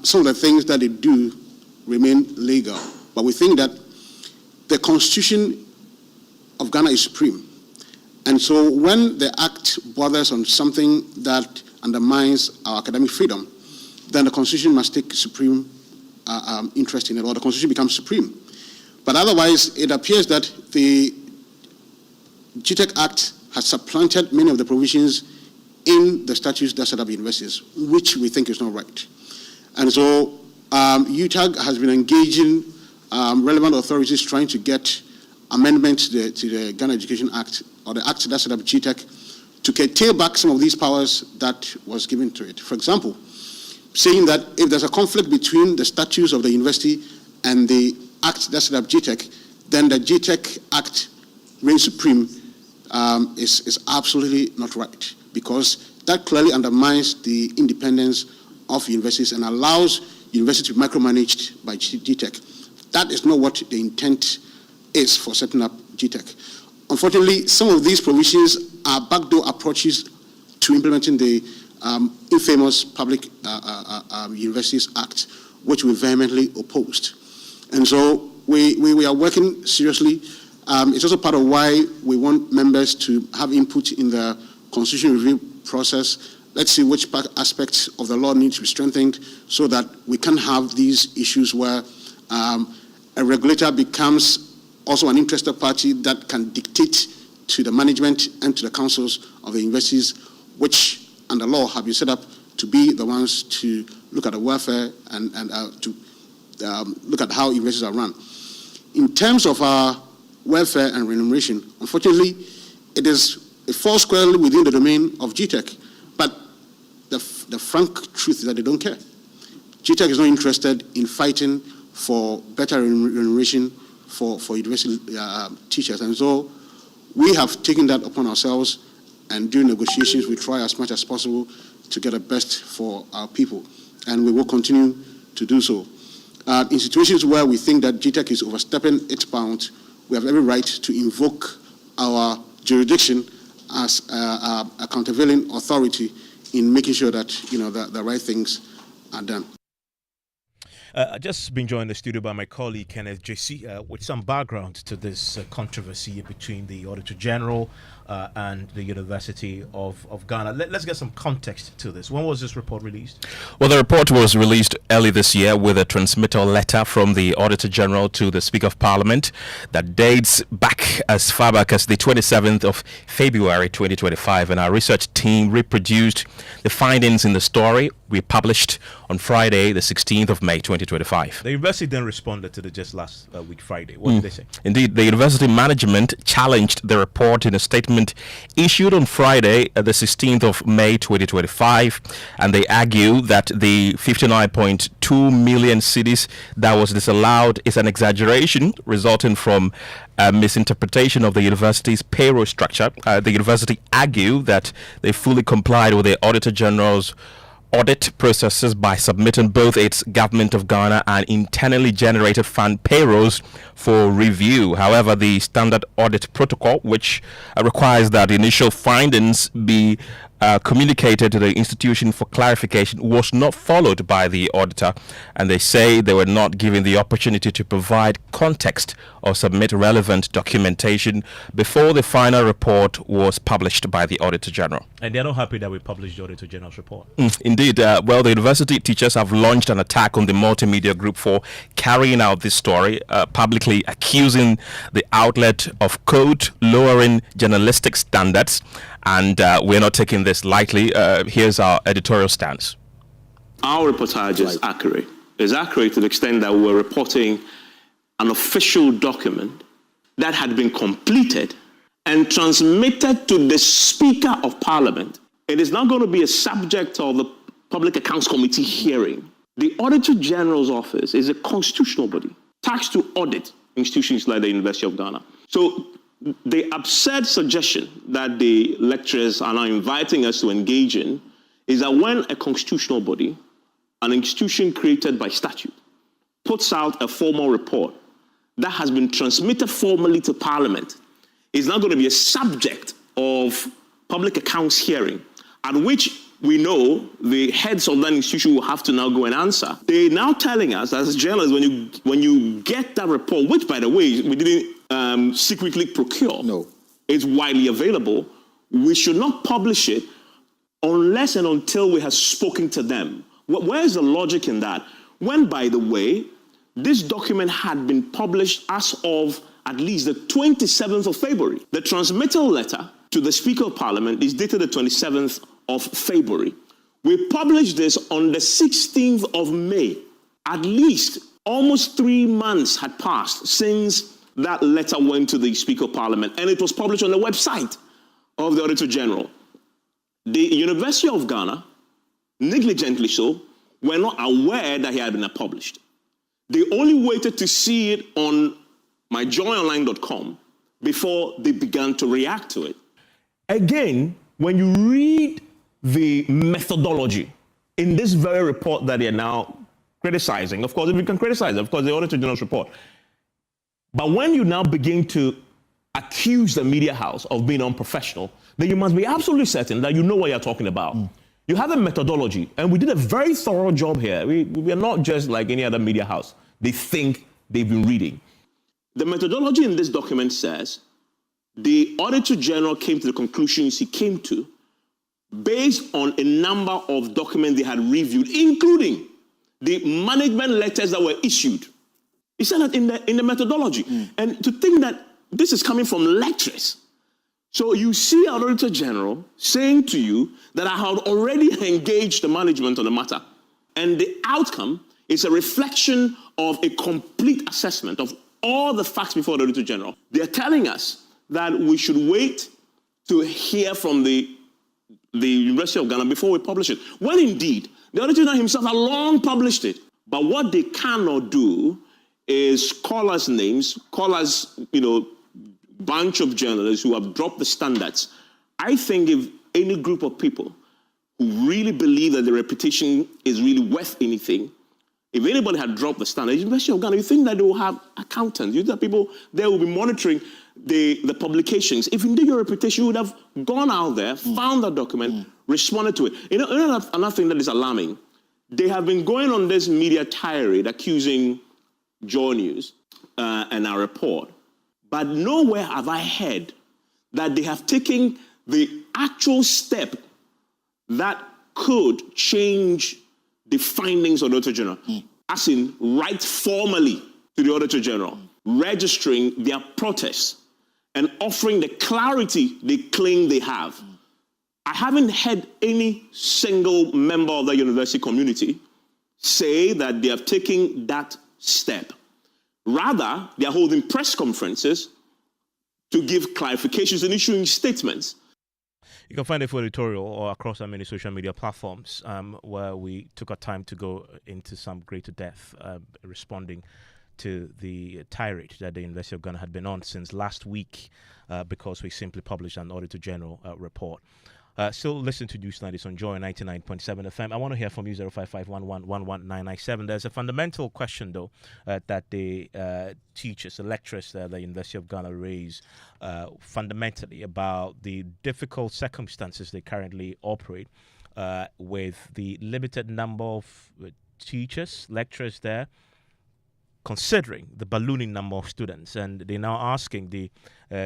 some of the things that they do remain legal. But we think that the Constitution of Ghana is supreme. And so when the Act bothers on something that undermines our academic freedom, then the Constitution must take supreme interest in it, or the Constitution becomes supreme. But otherwise, it appears that the GTEC Act has supplanted many of the provisions in the statutes that set up universities, which we think is not right. And so UTAG has been engaging relevant authorities trying to get amendments to the Ghana Education Act, or the Act that set up GTEC, to curtail back some of these powers that was given to it. For example, saying that if there's a conflict between the statutes of the university and the Act that set up GTEC, then the GTEC Act reigns supreme is absolutely not right, because that clearly undermines the independence of universities and allows universities to be micromanaged by GTEC. That is not what the intent is for setting up GTEC. Unfortunately, some of these provisions are backdoor approaches to implementing the infamous Public Universities Act, which we vehemently opposed. And so we are working seriously. It's also part of why we want members to have input in the constitution review process. Let's see which aspects of the law need to be strengthened so that we can have these issues where a regulator becomes also an interested party that can dictate to the management and to the councils of the universities which under law have been set up to be the ones to look at the welfare and to look at how universities are run. In terms of our welfare and remuneration, unfortunately, it falls squarely within the domain of GTEC. But the frank truth is that they don't care. GTEC is not interested in fighting for better remuneration for university teachers. And so we have taken that upon ourselves, and during negotiations, we try as much as possible to get the best for our people. And we will continue to do so. In situations where we think that GTEC is overstepping its bounds, we have every right to invoke our jurisdiction as a countervailing authority in making sure that the right things are done. I've just been joined in the studio by my colleague Kenneth JC with some background to this controversy between the Auditor General and the University of Ghana. Let's get some context to this. When was this report released? Well, the report was released early this year with a transmittal letter from the Auditor General to the Speaker of Parliament that dates back as far back as the 27th of February 2025. And our research team reproduced the findings in the story we published on Friday, the 16th of May 2025. The university then responded to the just last week Friday. What did they say? Indeed, the university management challenged the report in a statement issued on Friday, the 16th of May 2025, and they argue that the 59.2 million cedis that was disallowed is an exaggeration resulting from a misinterpretation of the university's payroll structure. The university argued that they fully complied with the Auditor General's audit processes by submitting both its Government of Ghana and internally generated fund payrolls for review. However, the standard audit protocol, which requires that initial findings be communicated to the institution for clarification, was not followed by the auditor, and they say they were not given the opportunity to provide context or submit relevant documentation before the final report was published by the Auditor General. And they're not happy that we published the Auditor General's report. Indeed. Well, the university teachers have launched an attack on the multimedia group for carrying out this story, publicly accusing the outlet of, quote, lowering journalistic standards. And we're not taking this lightly. Here's our editorial stance. Our reportage is accurate. It's accurate to the extent that we're reporting an official document that had been completed and transmitted to the Speaker of Parliament. It is not going to be a subject of the Public Accounts Committee hearing. The Auditor General's office is a constitutional body tasked to audit institutions like the University of Ghana. So the absurd suggestion that the lecturers are now inviting us to engage in is that when a constitutional body, an institution created by statute, puts out a formal report that has been transmitted formally to Parliament, is now going to be a subject of public accounts hearing, at which we know the heads of that institution will have to now go and answer. They're now telling us, as journalists, when you get that report, which, by the way, we didn't secretly procure, no, it's widely available, we should not publish it unless and until we have spoken to them. Where is the logic in that? When, by the way, this document had been published as of at least the 27th of February. The transmittal letter to the Speaker of Parliament is dated the 27th of February. We published this on the 16th of May. At least almost 3 months had passed since that letter went to the Speaker of Parliament, and it was published on the website of the Auditor General. The University of Ghana, negligently so, were not aware that he had been published. They only waited to see it on myjoyonline.com before they began to react to it. Again, when you read the methodology in this very report that they are now criticizing, of course, if you can criticize it, of course, the Auditor General's report. But when you now begin to accuse the media house of being unprofessional, then you must be absolutely certain that you know what you're talking about. You have a methodology, and we did a very thorough job here. We are not just like any other media house. They think they've been reading. The methodology in this document says the Auditor General came to the conclusions he came to based on a number of documents they had reviewed, including the management letters that were issued. He said that in the methodology. And to think that this is coming from lecturers So you see our Auditor General saying to you that I have already engaged the management on the matter. And the outcome is a reflection of a complete assessment of all the facts before the Auditor General. They're telling us that we should wait to hear from the University of Ghana before we publish it. When indeed, the Auditor General himself has long published it. But what they cannot do is call us names, call us, bunch of journalists who have dropped the standards. I think if any group of people who really believe that the reputation is really worth anything, if anybody had dropped the standard, University of Ghana, you think that they will have accountants, you think that people there will be monitoring the publications. If indeed your reputation would have gone out there, found that document, responded to it. Another thing that is alarming, they have been going on this media tirade accusing Joy News and our report, but nowhere have I heard that they have taken the actual step that could change the findings of the Auditor General, as in write formally to the Auditor General, registering their protests and offering the clarity they claim they have. I haven't heard any single member of the university community say that they have taken that step. Rather, they are holding press conferences to give clarifications and issuing statements. You can find a full editorial or across our many social media platforms where we took our time to go into some greater depth responding to the tirade that the University of Ghana had been on since last week because we simply published an Auditor General report. Still listen to News 90s on Joy 99.7 FM. I want to hear from you, 05511119997. There's a fundamental question, though, that the teachers, the lecturers at the University of Ghana raise fundamentally about the difficult circumstances they currently operate with the limited number of teachers, lecturers there, considering the ballooning number of students. And they're now asking the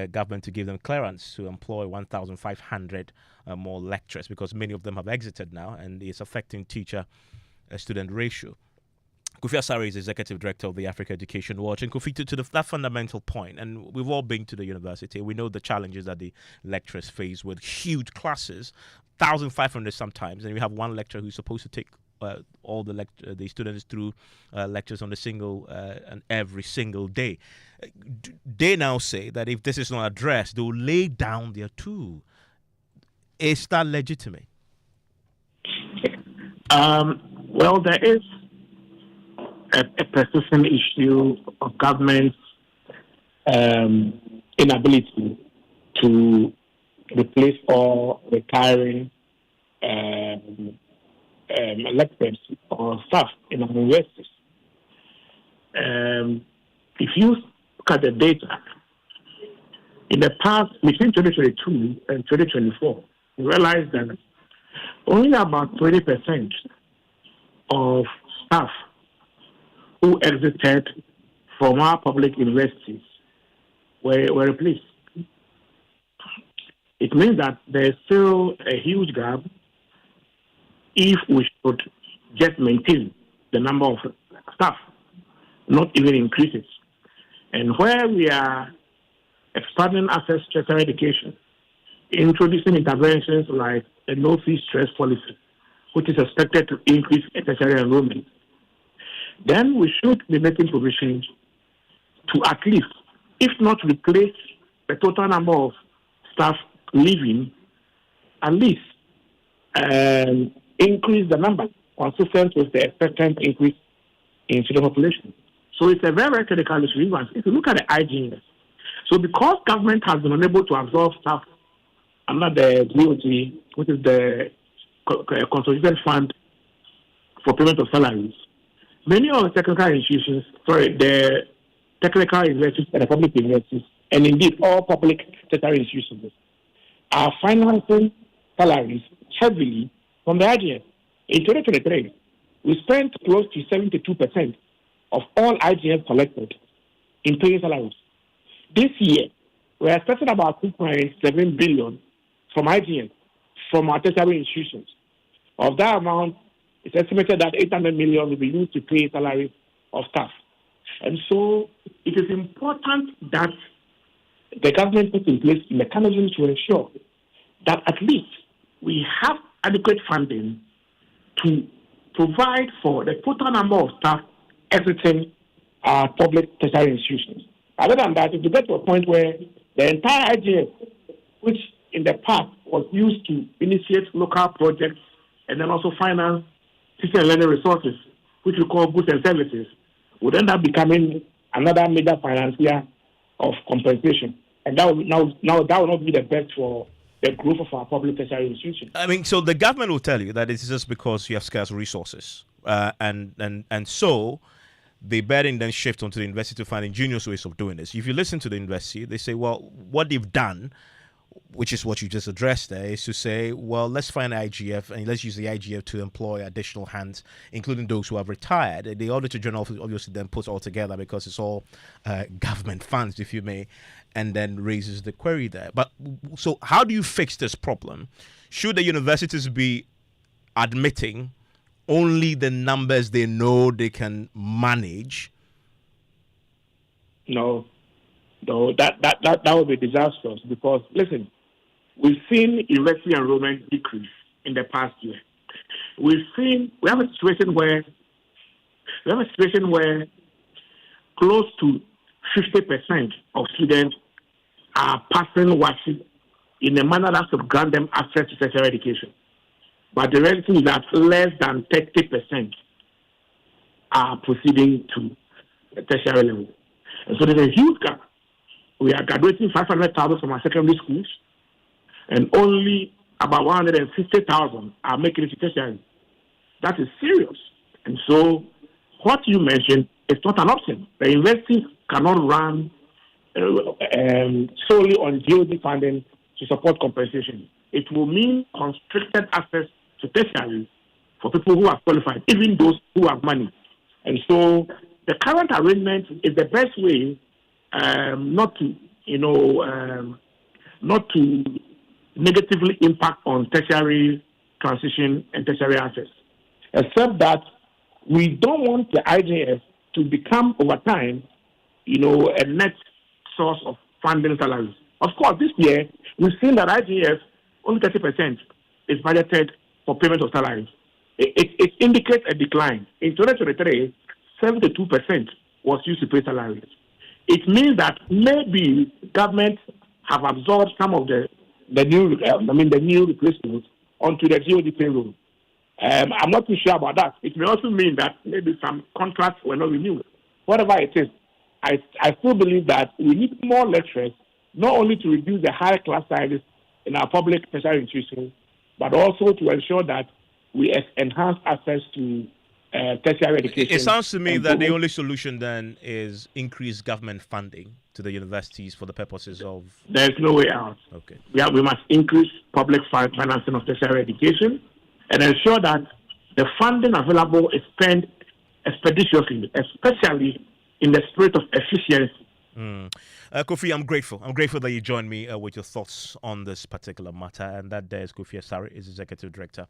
government to give them clearance to employ 1,500 more lecturers because many of them have exited now and it's affecting teacher-student ratio. Kofi Asare is Executive Director of the Africa Education Watch. And Kofi, to that fundamental point, and we've all been to the university, we know the challenges that the lecturers face with huge classes, 1,500 sometimes, and we have one lecturer who's supposed to take all the students through lectures on and every single day. They now say that if this is not addressed, they will lay down their tool. Is that legitimate? Well, there is a persistent issue of government's inability to replace all retiring lecturers or staff in our universities. If you look at the data, in the past, between 2022 and 2024, you realize that only about 20% of staff who exited from our public universities were replaced. It means that there's still a huge gap if we should just maintain the number of staff, not even increase it. And where we are expanding access to tertiary education, introducing interventions like a no-fee stress policy, which is expected to increase tertiary enrollment, then we should be making provisions to at least, if not replace the total number of staff leaving, at least increase the number consistent with the expected increase in student population. So it's a very, very critical issue. If you look at the IGNS, so because government has been unable to absorb staff under the DOT, which is the Consolidated Fund for Payment of Salaries, many of the the technical universities and the public universities, and indeed all public tertiary institutions, are financing salaries heavily from the IGN. In 2023, we spent close to 72% of all IGN collected in paying salaries. This year, we are expecting about 2.7 billion from IGN, from our tertiary institutions. Of that amount, it's estimated that 800 million will be used to pay salaries of staff. And so it is important that the government put in place mechanisms to ensure that at least we have adequate funding to provide for the total number of staff exiting our public tertiary institutions. Other than that, if you get to a point where the entire IGF, which in the past was used to initiate local projects and then also finance teaching and learning resources, which we call goods and services, would end up becoming another major financier of compensation. And that will not be the best for the growth of our public tertiary institutions. I mean, so the government will tell you that it's just because you have scarce resources. And so the burden then shift onto the university to find ingenious ways of doing this. If you listen to the university, they say, well, what they've done, which is what you just addressed there, is to say, well, let's find IGF and let's use the IGF to employ additional hands, including those who have retired. The Auditor General obviously then puts all together because it's all government funds, if you may, and then raises the query there. But so how do you fix this problem? Should the universities be admitting only the numbers they know they can manage? No, that would be disastrous because, listen, we've seen university enrollment decrease in the past year. We have a situation where close to 50% of students are passing WASH in a manner that should grant them access to tertiary education. But the reality is that less than 30% are proceeding to the tertiary level. And so there's a huge gap. We are graduating 500,000 from our secondary schools, and only about 150,000 are making it to tertiary. That is serious. And so what you mentioned is not an option. The universities cannot run solely on GOD funding to support compensation. It will mean constricted access to tertiary for people who are qualified, even those who have money. And so the current arrangement is the best way not to negatively impact on tertiary transition and tertiary access. Except that we don't want the IJS to become over time, a net source of funding salaries. Of course, this year we've seen that IGF only 30% is budgeted for payment of salaries. It indicates a decline. In 2023, 72% was used to pay salaries. It means that maybe government have absorbed some of the new replacements onto the GOD payroll. I'm not too sure about that. It may also mean that maybe some contracts were not renewed. Whatever it is, I still believe that we need more lecturers, not only to reduce the high class sizes in our public tertiary institutions, but also to ensure that we enhance access to tertiary education. It sounds to me that the only solution then is increased government funding to the universities for the purposes of... There's no way out. Okay. We must increase public financing of tertiary education and ensure that the funding available is spent expeditiously, especially in the spirit of efficiency. Kofi, I'm grateful. I'm grateful that you joined me with your thoughts on this particular matter. And that there is Kofi Asare, is Executive Director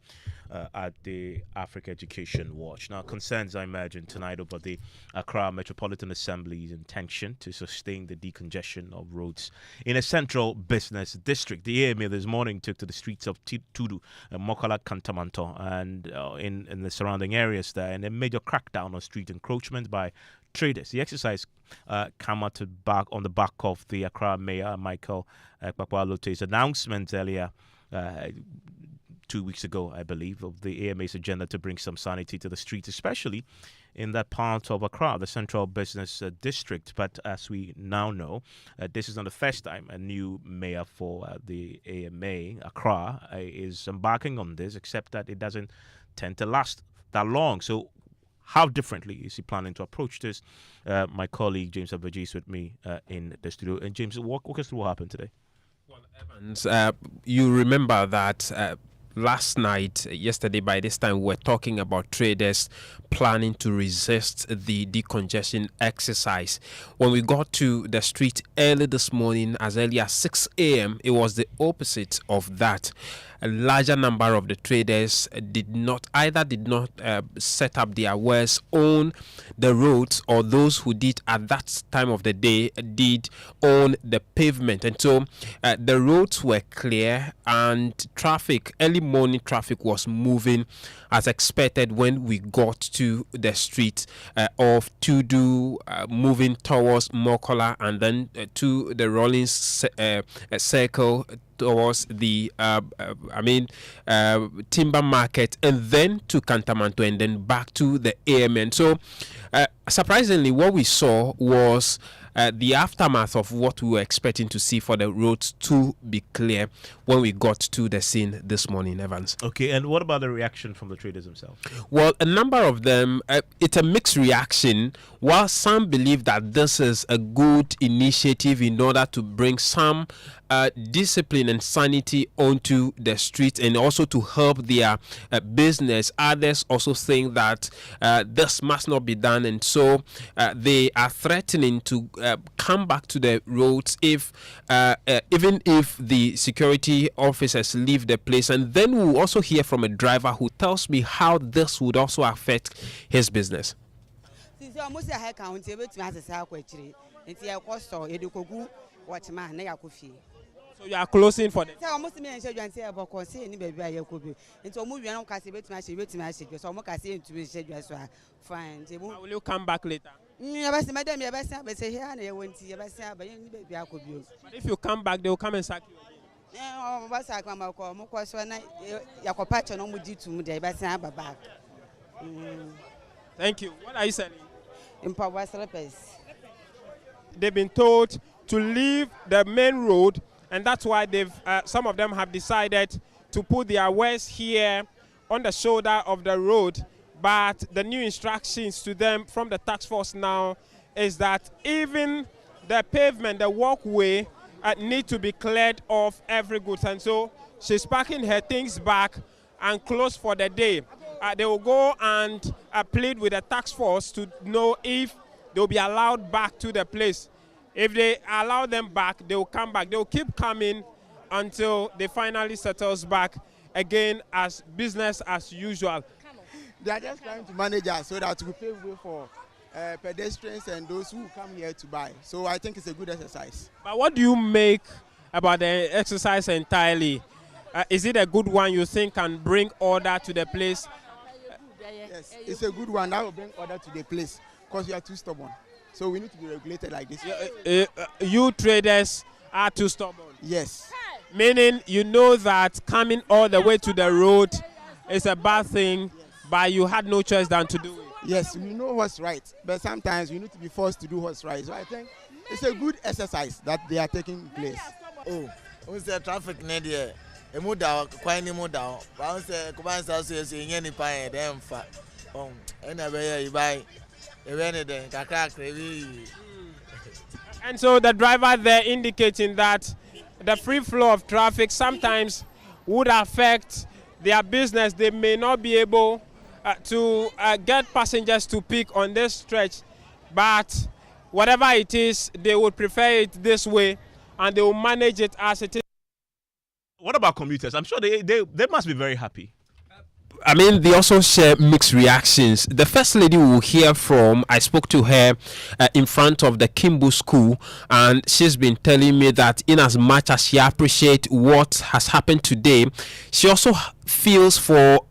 at the Africa Education Watch. Now, concerns I imagine tonight over the Accra Metropolitan Assembly's intention to sustain the decongestion of roads in a central business district. The AMA this morning took to the streets of Tudu, Mokala, Kantamanto, and in the surrounding areas there, in a major crackdown on street encroachment by traders. The exercise came out on the back of the Accra Mayor Michael Kpakpa-Lote's announcement earlier 2 weeks ago, I believe, of the AMA's agenda to bring some sanity to the streets, especially in that part of Accra, the central business district. But as we now know, this is not the first time a new mayor for the AMA, Accra, is embarking on this, except that it doesn't tend to last that long. So how differently is he planning to approach this? My colleague James Abaji is with me in the studio. And James, walk us through what happened today. Well, Evans, you remember that yesterday by this time, we were talking about traders planning to resist the decongestion exercise. When we got to the street early this morning, as early as 6 a.m., it was the opposite of that. a larger number of the traders did not set up their wares on the roads, or those who did at that time of the day did on the pavement. And so the roads were clear, and early morning traffic was moving as expected when we got to the street of Tudu, moving towards Mokola, and then to the Rollins circle towards the timber market, and then to Kantamanto, and then back to the AMN. So surprisingly, what we saw was the aftermath of what we were expecting to see for the roads to be clear when we got to the scene this morning, Evans. Okay, and what about the reaction from the traders themselves? Well, a number of them, it's a mixed reaction. While some believe that this is a good initiative in order to bring some discipline and sanity onto the streets and also to help their business, others also think that this must not be done, and so they are threatening to come back to the roads if even if the security officers leave the place. And then we'll also hear from a driver who tells me how this would also affect his business. So you are closing for them? Will you come back later? But if you come back, they will come and sack you again. Thank you. What are you selling? They've been told to leave the main road, and that's why some of them have decided to put their wares here on the shoulder of the road. But the new instructions to them from the task force now is that even the pavement, the walkway, need to be cleared of every goods. And so she's packing her things back and close for the day. They will go and plead with the task force to know if they'll be allowed back to the place. If they allow them back, they will come back. They will keep coming until they finally settles back again as business as usual. They are just trying to manage us so that we pave way for pedestrians and those who come here to buy. So I think it's a good exercise. But what do you make about the exercise entirely? Is it a good one you think can bring order to the place? Yes, it's a good one that will bring order to the place because we are too stubborn. So we need to be regulated like this. You traders are too stubborn? Yes. Meaning you know that coming all the way to the road is a bad thing, but you had no choice than to do it. Yes, we know what's right, but sometimes we need to be forced to do what's right. So I think it's a good exercise that they are taking place. Oh, who's the traffic near there? A muda, quite a muda. Bounce a command association in any pie, damn fat. And you buy a rented a crack. And so the driver there indicating that the free flow of traffic sometimes would affect their business. They may not be able to get passengers to pick on this stretch, but whatever it is, they would prefer it this way and they will manage it as it is. What about commuters? I'm sure they must be very happy. I mean, they also share mixed reactions. The first lady we will hear from, I spoke to her in front of the Kimbu school, and she's been telling me that in as much as she appreciates what has happened today, she also feels for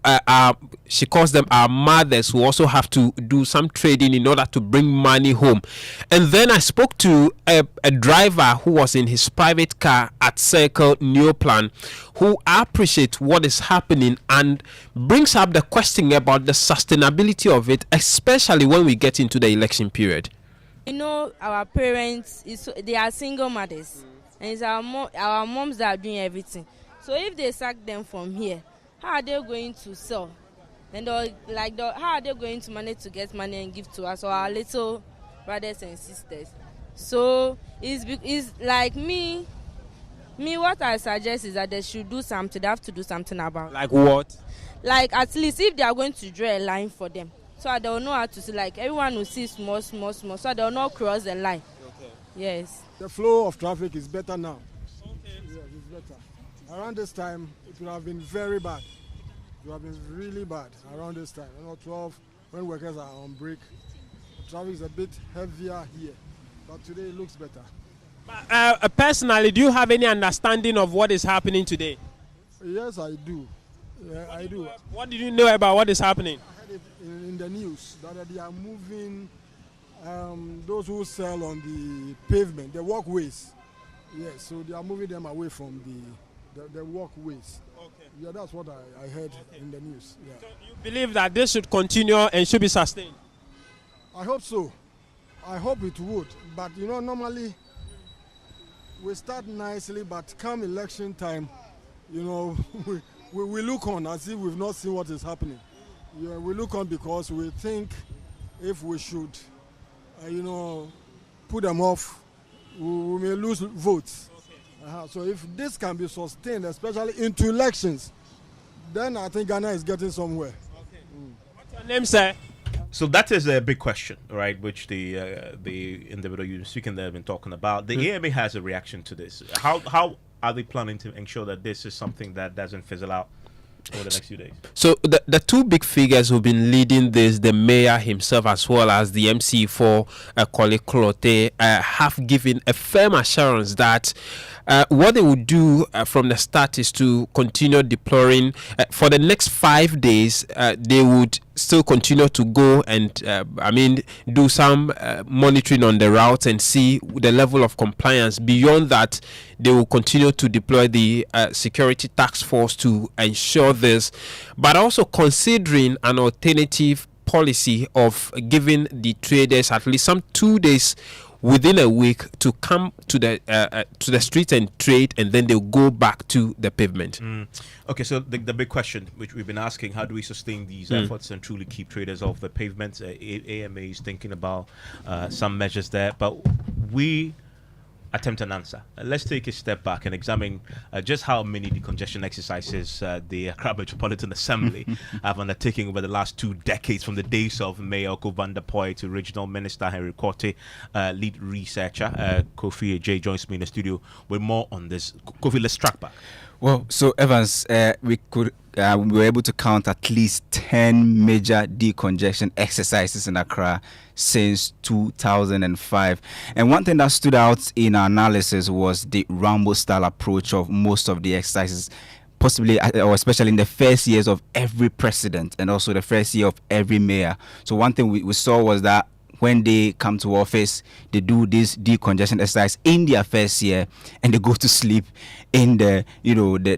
she calls them our mothers who also have to do some trading in order to bring money home. And then I spoke to a driver who was in his private car at Circle Neoplan, who appreciates what is happening and brings up the question about the sustainability of it, especially when we get into the election period. You know, our parents, they are single mothers, and it's our moms that are doing everything. So if they sack them from here, how are they going to sell? And how are they going to manage to get money and give to us or our little brothers and sisters? So it's like me, what I suggest is that they should do something. They have to do something about it. Like what? Like at least if they are going to draw a line for them, so they will know how to see. Like everyone will see small, so they will not cross the line. Okay. Yes. The flow of traffic is better now. Okay. Yes, it's better. Around this time, it would have been very bad. It would have been really bad around this time. 12, when workers are on break, the traffic is a bit heavier here. But today it looks better. Personally, do you have any understanding of what is happening today? Yes, I do. Yeah, I do. What did you know about what is happening? I heard it in the news that they are moving those who sell on the pavement, the walkways. Yes, so they are moving them away from the walkways. Okay. Yeah, that's what I heard in the news. Yeah. So you believe that this should continue and should be sustained? I hope so. I hope it would. But normally we start nicely, but come election time, we look on as if we've not seen what is happening. Yeah, we look on because we think if we should, put them off, we may lose votes. So if this can be sustained, especially into elections, then I think Ghana is getting somewhere. Okay. What's your name, sir? So that is a big question, right? Which the individual you're speaking there have been talking about. The AMA has a reaction to this. How are they planning to ensure that this is something that doesn't fizzle out over the next few days? So the two big figures who've been leading this, the mayor himself as well as the MC for Kole Klote, have given a firm assurance that what they would do from the start is to continue deploying. For the next 5 days, they would still continue to go and do some monitoring on the routes and see the level of compliance. Beyond that, they will continue to deploy the security task force to ensure this, but also considering an alternative policy of giving the traders at least some 2 days within a week to come to the street and trade, and then they'll go back to the pavement. Okay, so the big question which we've been asking, how do we sustain these efforts and truly keep traders off the pavement? AMA is thinking about some measures there, but we attempt an answer. Let's take a step back and examine just how many decongestion exercises the Accra Metropolitan Assembly have undertaken over the last 2 decades, from the days of Mayor Oko van der Poy to Regional Minister Henry Korte. Lead researcher Kofi J joins me in the studio with more on this. Kofi, let's track back. Well, so Evans, we were able to count at least 10 major decongestion exercises in Accra since 2005. And one thing that stood out in our analysis was the Rambo-style approach of most of the exercises, possibly or especially in the first years of every president and also the first year of every mayor. So one thing we saw was that when they come to office, they do this decongestion exercise in their first year, and they go to sleep in the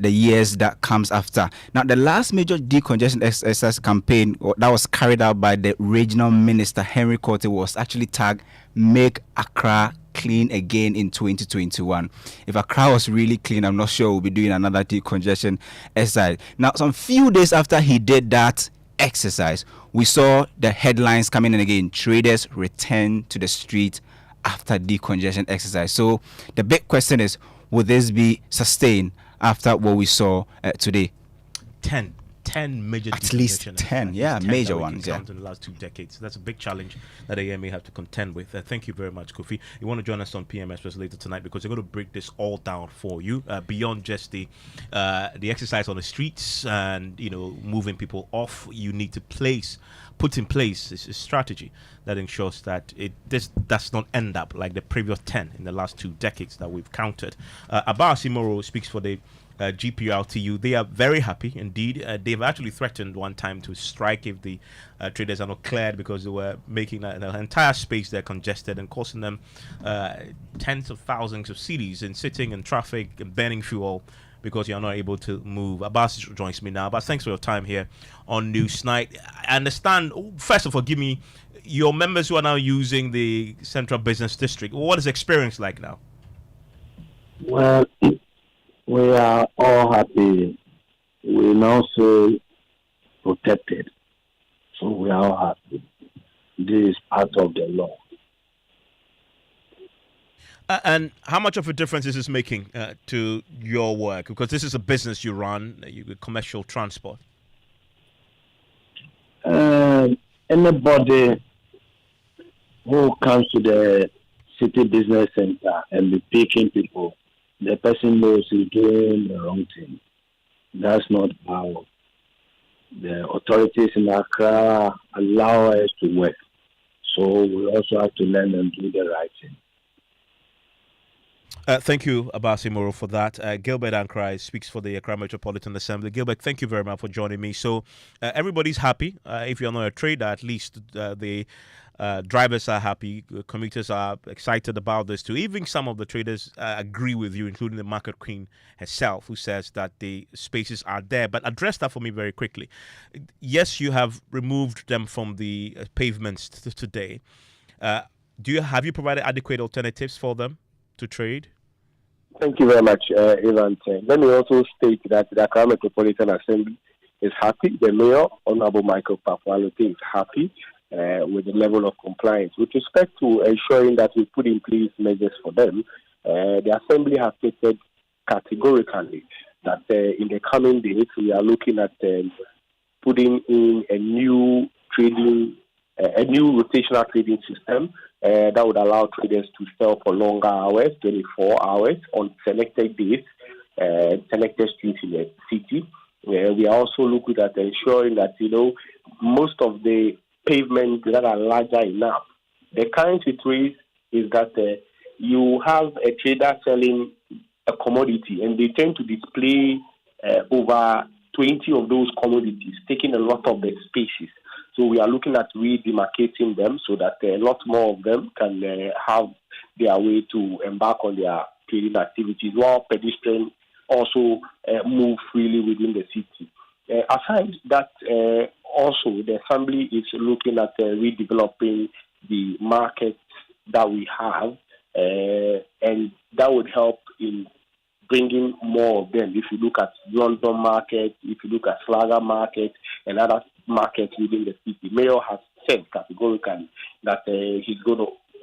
years that comes after. Now, the last major decongestion exercise campaign that was carried out by the regional minister Henry Korte was actually tagged "Make Accra Clean Again" in 2021. If Accra was really clean, I'm not sure we'll be doing another decongestion exercise. Now, some few days after he did that exercise, we saw the headlines coming in again: traders return to the street after decongestion exercise. So the big question is, will this be sustained after what we saw today? 10 major, at least 10, yeah, 10 major ones, in the last 2 decades. That's a big challenge that AMA have to contend with. Thank you very much, Kofi. You want to join us on PM Express later tonight, because we're going to break this all down for you, beyond just the exercise on the streets and moving people off. You need to put in place a strategy that ensures that this does not end up like the previous 10 in the last 2 decades that we've counted. Abba Asimoro speaks for the GPRTU. They are very happy indeed. They've actually threatened one time to strike if the traders are not cleared, because they were making an entire space there congested and costing them tens of thousands of cedis in sitting in traffic and burning fuel, because you're not able to move. Abbas joins me now. But thanks for your time here on Newsnight. I understand, first of all, give me your members who are now using the Central Business District. What is the experience like now? Well, we are all happy. We now feel protected. So we are all happy. This is part of the law. And how much of a difference is this making to your work? Because this is a business you run, commercial transport. Anybody who comes to the city business center and be picking people the person knows he's doing the wrong thing. That's not how the authorities in Accra allow us to work. So we also have to learn and do the right thing. Thank you, Abasi Moro, for that. Gilbert Ankrai speaks for the Accra Metropolitan Assembly. Gilbert, thank you very much for joining me. So everybody's happy. If you're not a trader, at least the drivers are happy. Commuters are excited about this too. Even some of the traders agree with you, including the market queen herself, who says that the spaces are there. But address that for me very quickly. Yes, you have removed them from the pavements today. Have you provided adequate alternatives for them to trade? Thank you very much, Ivan. Let me also state that the Accra Metropolitan Assembly is happy. The Mayor, Honorable Michael Papualote, is happy with the level of compliance. With respect to ensuring that we put in place measures for them, the Assembly has stated categorically that in the coming days we are looking at putting in a new rotational trading system that would allow traders to sell for longer hours, 24 hours, on selected days, selected streets in the city. We are also looking at ensuring that, most of the pavements that are larger enough. The current situation is that you have a trader selling a commodity and they tend to display over 20 of those commodities, taking a lot of the spaces. So we are looking at redemarcating them so that a lot more of them can have their way to embark on their trading activities, while pedestrians also move freely within the city. Aside that, also the Assembly is looking at redeveloping the markets that we have, and that would help in bringing more of them. If you look at London market, if you look at Flagger market, and other markets within the city, Mayor has said categorically that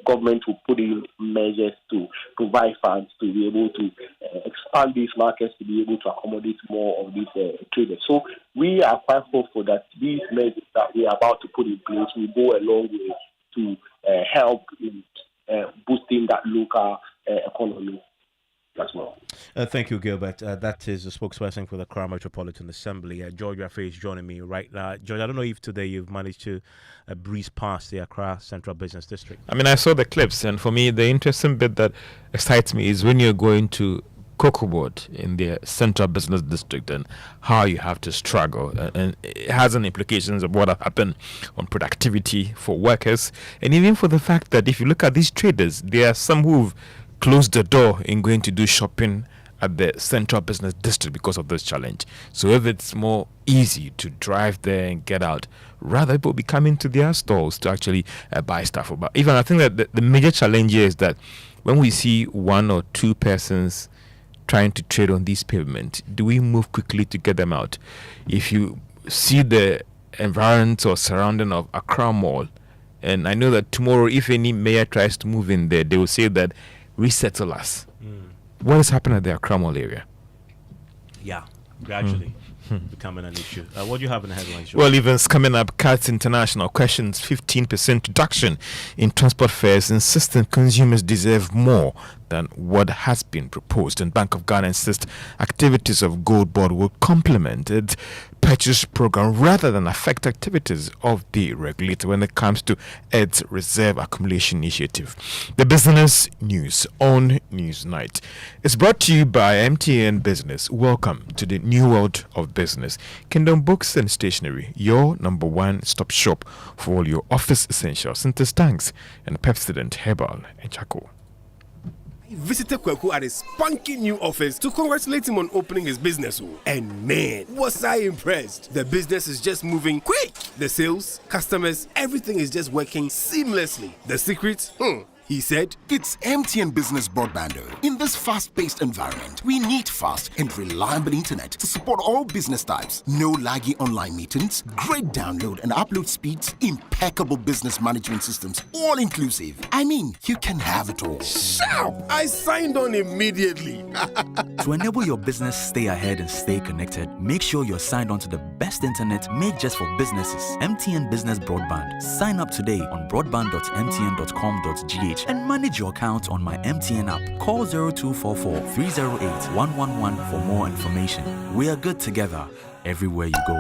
government will put in measures to provide funds to be able to expand these markets to be able to accommodate more of these traders. So we are quite hopeful that these measures that we are about to put in place will go a long way to help in boosting that local economy as well. Thank you, Gilbert. That is the spokesperson for the Accra Metropolitan Assembly. George Rafe is joining me right now. George, I don't know if today you've managed to breeze past the Accra Central Business District. I mean, I saw the clips, and for me, the interesting bit that excites me is when you're going to Kokobot in the Central Business District and how you have to struggle. And it has an implications of what happened on productivity for workers, and even for the fact that if you look at these traders, there are some who've closed the door in going to do shopping at the Central Business District because of this challenge. So if it's more easy to drive there and get out, rather people be coming to their stores to actually buy stuff. But even I think that the major challenge here is that when we see one or two persons trying to trade on this pavement, do we move quickly to get them out? If you see the environment or surrounding of Accra Mall, and I know that tomorrow if any mayor tries to move in there, they will say that resettle us. What has happened at the Accra Mall area? Yeah, gradually becoming an issue. What do you have in the headlines? Well, events coming up. CATS International questions 15% reduction in transport fares, insisting consumers deserve more than what has been proposed. And Bank of Ghana insists activities of Gold Board will complement its purchase program rather than affect activities of the regulator when it comes to its reserve accumulation initiative. The business news on Newsnight is brought to you by MTN Business. Welcome to the new world of business. Kingdom Books and Stationery, your number one stop shop for all your office essentials, Sinter's tanks and Pepsodent Herbal and Charcoal. Visited Kweku at his spunky new office to congratulate him on opening his business. And man, was I impressed. The business is just moving quick. The sales, customers, everything is just working seamlessly. The secret? He said, it's MTN Business Broadband. In this fast-paced environment, we need fast and reliable internet to support all business types. No laggy online meetings, great download and upload speeds, impeccable business management systems, all inclusive. I mean, you can have it all. Sharp! I signed on immediately. To enable your business stay ahead and stay connected, make sure you're signed on to the best internet made just for businesses. MTN Business Broadband. Sign up today on broadband.mtn.com.gh page and manage your account on my MTN app. Call 0244 308 111 for more information. We are good together everywhere you go.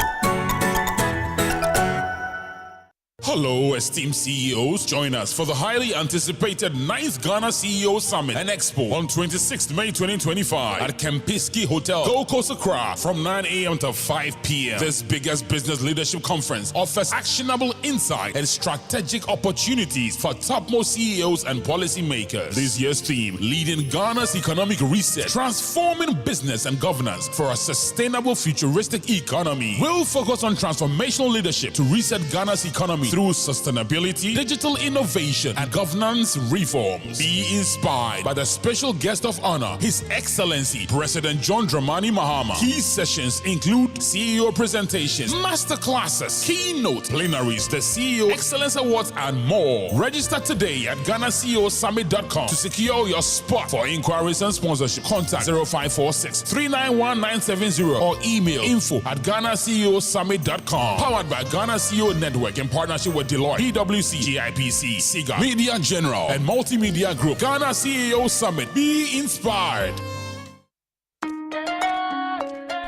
Hello, esteemed CEOs. Join us for the highly anticipated 9th Ghana CEO Summit and Expo on 26th May 2025 at Kempinski Hotel, Gold Coast, Accra from 9 a.m. to 5 p.m. This biggest business leadership conference offers actionable insight and strategic opportunities for topmost CEOs and policymakers. This year's theme, leading Ghana's economic reset, transforming business and governance for a sustainable futuristic economy. We'll focus on transformational leadership to reset Ghana's economy through sustainability, digital innovation, and governance reforms. Be inspired by the special guest of honor, His Excellency President John Dramani Mahama. Key sessions include CEO presentations, master classes, keynote plenaries, the CEO Excellence Awards, and more. Register today at GhanaCEOSummit.com to secure your spot. For inquiries and sponsorship, contact 0546 391 970 or email info@GhanaCEOSummit.com. Powered by Ghana CEO Network in partnership with Deloitte, PwC, GIPC, SIGA, Media General, and Multimedia Group. Ghana CEO Summit. Be inspired.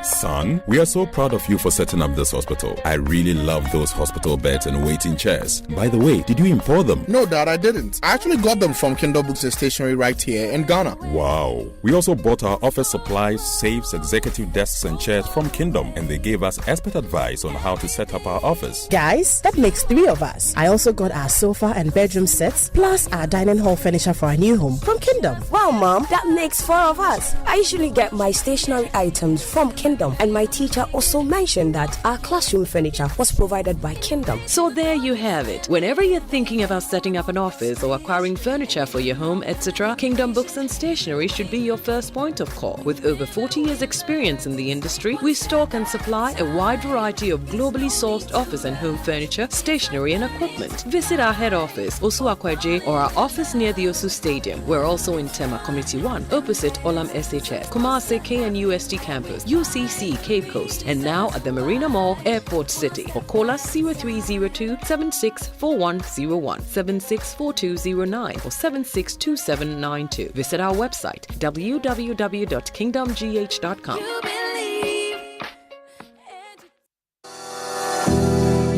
Son, we are so proud of you for setting up this hospital. I really love those hospital beds and waiting chairs. By the way, did you import them? No, Dad, I didn't. I actually got them from Kindle Books and Stationery right here in Ghana. Wow. We also bought our office supplies, safes, executive desks, and chairs from Kingdom, and they gave us expert advice on how to set up our office. Guys, that makes 3 of us. I also got our sofa and bedroom sets, plus our dining hall furniture for our new home from Kingdom. Wow, Mom, that makes 4 of us. I usually get my stationery items from Kingdom, and my teacher also mentioned that our classroom furniture was provided by Kingdom. So there you have it. Whenever you're thinking about setting up an office or acquiring furniture for your home, etc., Kingdom Books and Stationery should be your first point of call. With over 40 years experience in the industry, we stock and supply a wide variety of globally sourced office and home furniture, stationery and equipment. Visit our head office, Osu Akwaje, or our office near the Osu Stadium. We're also in Tema Community 1, opposite Olam SHS, Kumasi KNUST campus, UCC Cape Coast, and now at the Marina Mall, Airport City. Or call us 0302 764101, 764209, or 762792. Visit our website www.kingdomgh.com.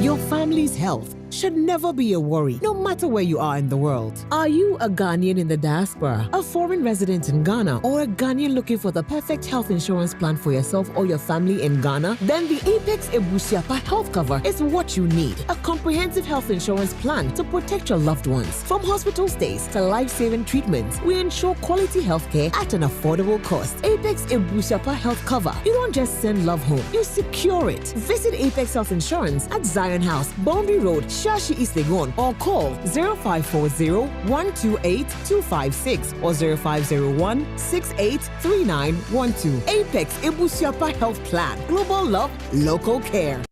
Your family's health should never be a worry, no matter where you are in the world. Are you a Ghanaian in the diaspora, a foreign resident in Ghana, or a Ghanaian looking for the perfect health insurance plan for yourself or your family in Ghana? Then the Apex Ebusiapa Health Cover is what you need. A comprehensive health insurance plan to protect your loved ones. From hospital stays to life-saving treatments, we ensure quality healthcare at an affordable cost. Apex Ebusiapa Health Cover. You don't just send love home, you secure it. Visit Apex Health Insurance at Zion House, Boundary Road, Shashi East Legon, or call 0540-128-256 or 0501-683912. Apex Ebusiapa Health Plan. Global love, local care.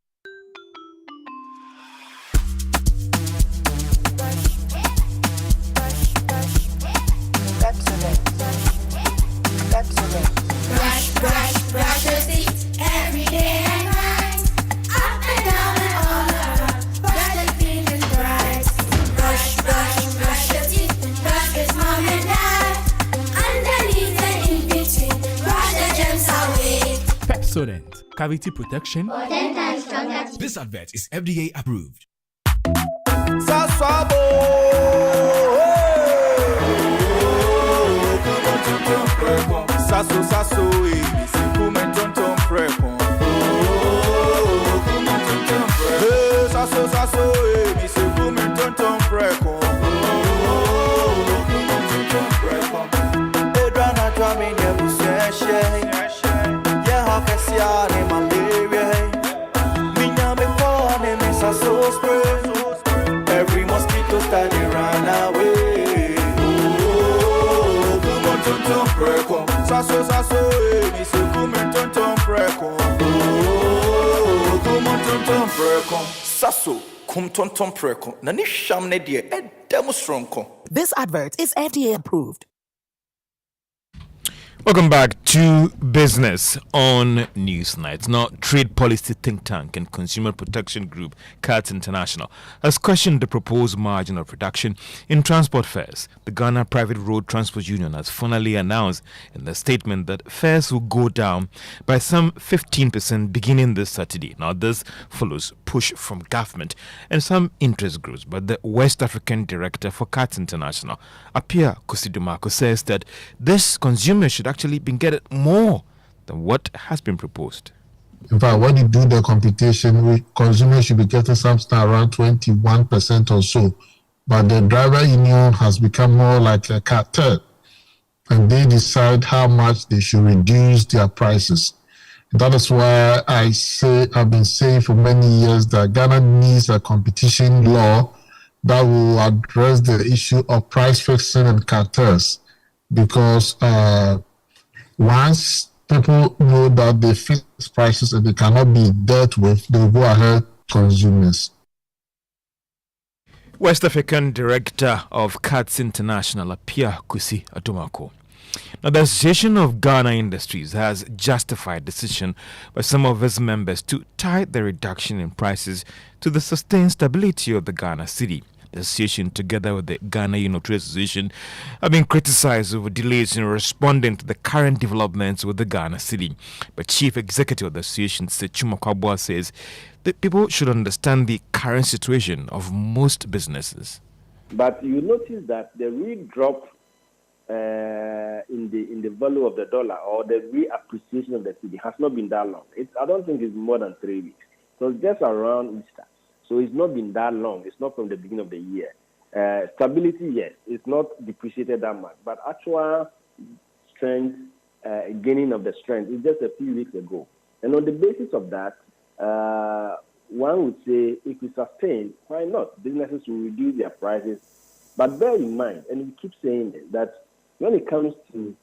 Brush your teeth every day and night. Up and down and all around. Brush the feeling bright. Brush your teeth. Brush with mom and dad. Underneath and in between. Brush the germs away. Pepsodent, cavity protection. For 10 times stronger. This advert is FDA approved. Saswabo. Sasso, Kumenton Preco. Sasso, Kumenton Preco. Edrana Dramin, Yabusesh, Yahakesia, malaria. Minyame Kone, Misa so spray. Every mosquito study run away. Kumenton Preco. Sasso, Miss Kumenton Preco. Kumenton Preco. Sasso, Kumtonton Preco. Nani Shamne dear, a demonstronco. This advert is FDA approved. Welcome back to Business on Newsnight. Now, trade policy think tank and consumer protection group CATS International has questioned the proposed margin of reduction in transport fares. The Ghana Private Road Transport Union has finally announced in the statement that fares will go down by some 15% beginning this Saturday. Now, this follows push from government and some interest groups, but the West African director for CATS International, Apia Kusidumako, says that this consumer should actually been getting more than what has been proposed. In fact, when you do the computation, consumers should be getting something around 21% or so. But the driver union has become more like a cartel, and they decide how much they should reduce their prices. That is why I've been saying for many years that Ghana needs a competition law that will address the issue of price fixing and cartels. Because once people know that they fix prices and they cannot be dealt with, they'll go ahead consumers. West African Director of CATS International, Apia Kusi Atumako. Now, the Association of Ghana Industries has justified decision by some of its members to tie the reduction in prices to the sustained stability of the Ghana cedi. The association, together with the Ghana Trade Association, have been criticized over delays in responding to the current developments with the Ghana cedi. But Chief Executive of the association, Sechuma Kwabwa, says that people should understand the current situation of most businesses. But you notice that the real drop in the value of the dollar or the reappreciation of the cedi has not been that long. I don't think it's more than 3 weeks. So it's just around Easter. So it's not been that long. It's not from the beginning of the year. Stability, yes, it's not depreciated that much. But actual strength, gaining of the strength, is just a few weeks ago. And on the basis of that, one would say if we sustain, why not? Businesses will reduce their prices. But bear in mind, and we keep saying this, that when it comes to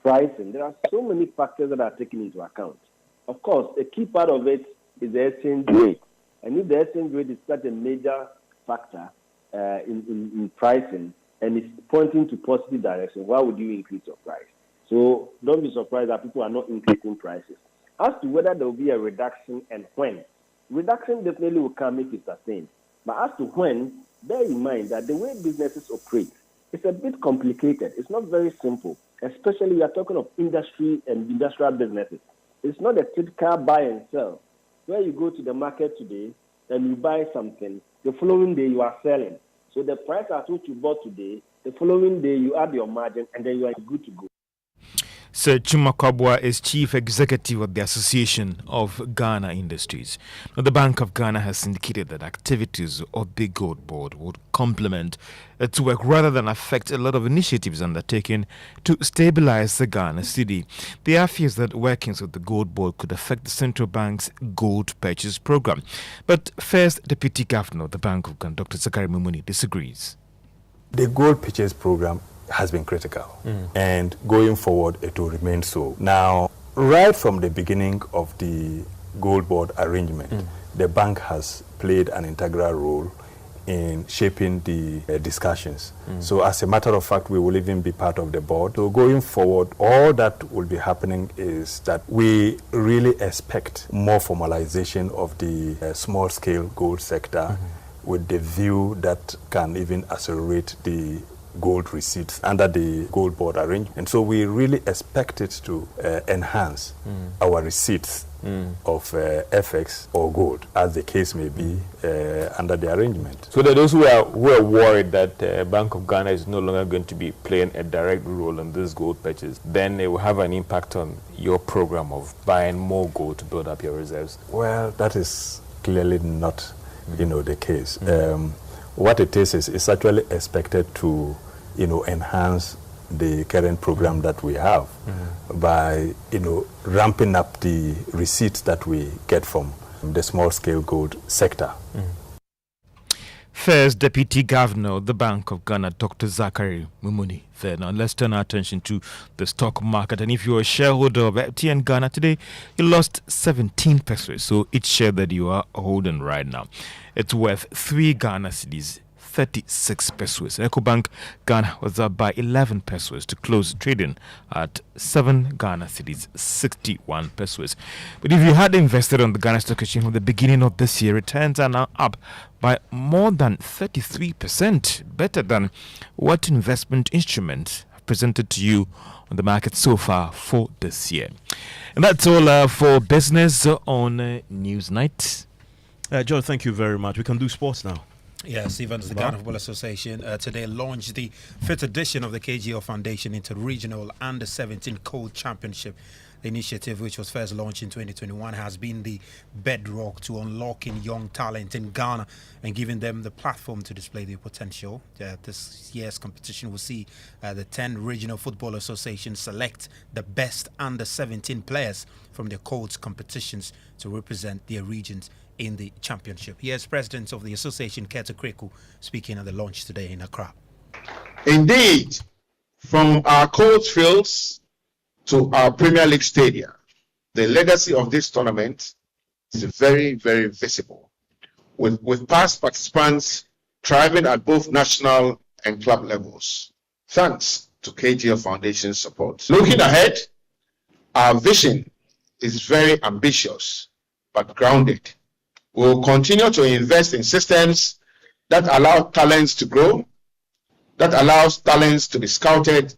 pricing, there are so many factors that are taken into account. Of course, a key part of it is the exchange rate. And if the exchange rate is such a major factor in pricing and it's pointing to positive direction, why would you increase your price? So don't be surprised that people are not increasing prices. As to whether there will be a reduction and when, reduction definitely will come if it's sustained. But as to when, bear in mind that the way businesses operate is a bit complicated. It's not very simple, especially we are talking of industry and industrial businesses. It's not a typical buy and sell, where you go to the market today and you buy something, the following day you are selling. So the price at which you bought today, the following day you add your margin and then you are good to go. Sir Chumakabwa is Chief Executive of the Association of Ghana Industries. Now, the Bank of Ghana has indicated that activities of the Gold Board would complement its work rather than affect a lot of initiatives undertaken to stabilize the Ghana cedi. There are fears that workings of the Gold Board could affect the central bank's gold purchase program. But first, Deputy Governor of the Bank of Ghana, Dr. Zakari Mumuni, disagrees. The gold purchase program has been critical, and going forward it will remain so. Now, right from the beginning of the Gold Board arrangement, the bank has played an integral role in shaping the discussions. So as a matter of fact, we will even be part of the board. So going forward, all that will be happening is that we really expect more formalization of the small-scale gold sector with the view that can even accelerate the gold receipts under the Gold Board arrangement. And so we really expect it to enhance our receipts of FX or gold, as the case may be, under the arrangement. So there are those who are worried that Bank of Ghana is no longer going to be playing a direct role in this gold purchase. Then it will have an impact on your program of buying more gold to build up your reserves. Well, that is clearly not, the case. What it is actually expected to, enhance the current program that we have by, ramping up the receipts that we get from the small-scale gold sector. First Deputy Governor of the Bank of Ghana, Dr. Zakari Mumuni. Now let's turn our attention to the stock market. And if you're a shareholder of MTN Ghana today, you lost 17 pesos. So each share that you are holding right now, it's worth 3 Ghana cedis 36 pesos. EcoBank Ghana was up by 11 pesos to close trading at 7 Ghana cedis, 61 pesos. But if you had invested on the Ghana Stock Exchange from the beginning of this year, returns are now up by more than 33%, better than what investment instruments have presented to you on the market so far for this year. And that's all for business on Newsnight. Joe, thank you very much. We can do sports now. Yes, even the Ghana Football Association today launched the 5th edition of the KGL Foundation Inter-Regional Under-17 Cold Championship. The initiative, which was first launched in 2021, has been the bedrock to unlocking young talent in Ghana and giving them the platform to display their potential. This year's competition will see the 10 regional football associations select the best under-17 players from their codes competitions to represent their regions in the championship. Here's President of the Association, Keta Kreku, speaking at the launch today in Accra. Indeed, from our coach fields to our Premier League stadia, the legacy of this tournament is very, very visible, with past participants thriving at both national and club levels, thanks to KGL Foundation's support. Looking ahead, our vision is very ambitious but grounded. We will continue to invest in systems that allow talents to grow, that allows talents to be scouted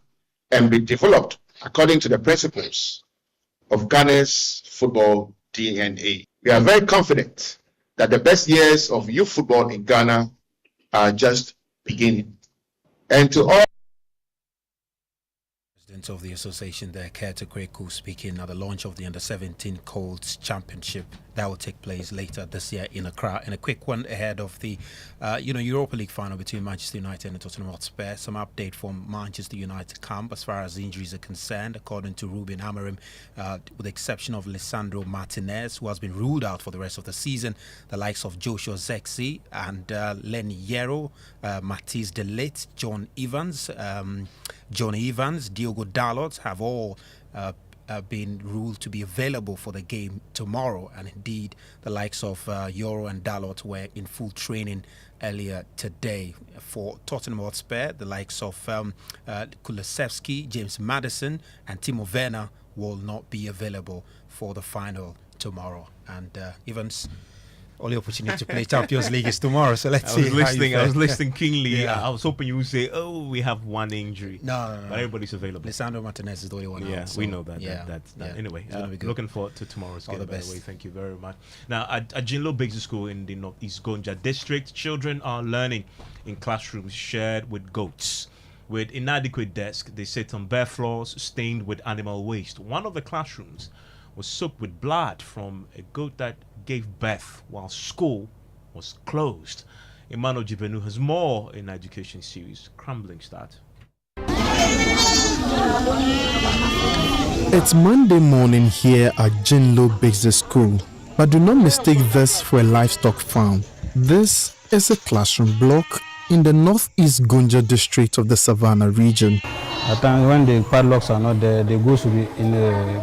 and be developed according to the principles of Ghana's football DNA. We are very confident that the best years of youth football in Ghana are just beginning. And to all Of the association there, Keta Kreku, speaking at the launch of the Under-17 Colts Championship that will take place later this year in Accra. And a quick one ahead of the Europa League final between Manchester United and Tottenham Hotspur. Some update from Manchester United camp as far as injuries are concerned, according to Ruben Amorim, with the exception of Lisandro Martinez, who has been ruled out for the rest of the season. The likes of Joshua Zexi and Lenny Yero, Matisse Delate, John Evans, Diogo Dalot have all been ruled to be available for the game tomorrow, and indeed the likes of Yoro and Dalot were in full training earlier today. For Tottenham Hotspur, the likes of Kulusevski, James Maddison and Timo Werner will not be available for the final tomorrow. And Evans, only opportunity to play Champions League is tomorrow, so let's see. I was listening keenly. Yeah. I was hoping you would say, "Oh, we have one injury." No. But everybody's available. Lisandro Martinez is the only one. Yeah, so we know that. Yeah. Anyway, looking forward to tomorrow's game. All the best. By the way, thank you very much. Now, at Jinilo Basic School in the Northeast Gonja district, children are learning in classrooms shared with goats. With inadequate desks, they sit on bare floors stained with animal waste. One of the classrooms was soaked with blood from a goat that gave birth while school was closed. Emmanuel Jibenu has more in Education series, Crumbling Start. It's Monday morning here at Jinilo Basic School, but do not mistake this for a livestock farm. This is a classroom block in the Northeast Gonja district of the Savannah region. At times when the padlocks are not there, the goats will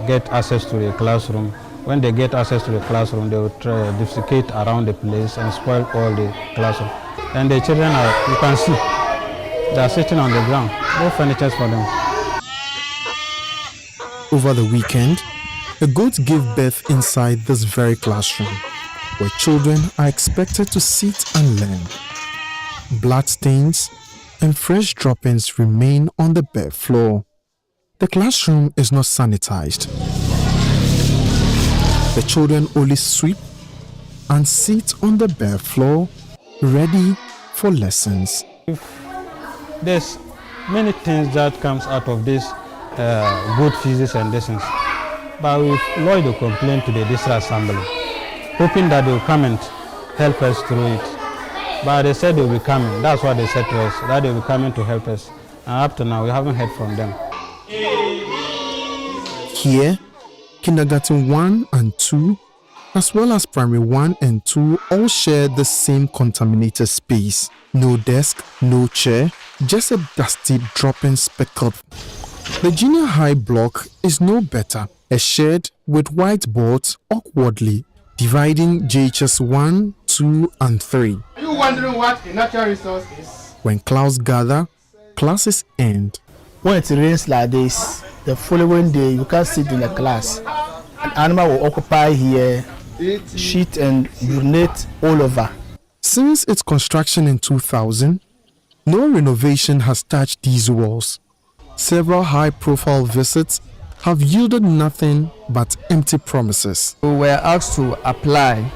get access to the classroom. When they get access to the classroom, they will defecate around the place and spoil all the classroom. And the children are, you can see, they are sitting on the ground. No furniture for them. Over the weekend, the goats gave birth inside this very classroom, where children are expected to sit and learn. Bloodstains and fresh droppings remain on the bare floor. The classroom is not sanitized. The children only sweep and sit on the bare floor, ready for lessons. There's many things that comes out of this good physics and lessons, but we've lodged a complaint to the district assembly, hoping that they will come and help us through it. But they said they will be coming. That's what they said to us, that they will be coming to help us. And up to now, we haven't heard from them. Here, Kindergarten 1 and 2, as well as Primary 1 and 2, all share the same contaminated space. No desk, no chair, just a dusty dropping speckled. The junior high block is no better, a shed with whiteboards awkwardly dividing JHS 1, 2, and 3. Are you wondering what a natural resource is? When clouds gather, classes end. When it rains like this, the following day you can't sit in the class. An animal will occupy here, shit and urinate all over. Since its construction in 2000, no renovation has touched these walls. Several high-profile visits have yielded nothing but empty promises. We were asked to apply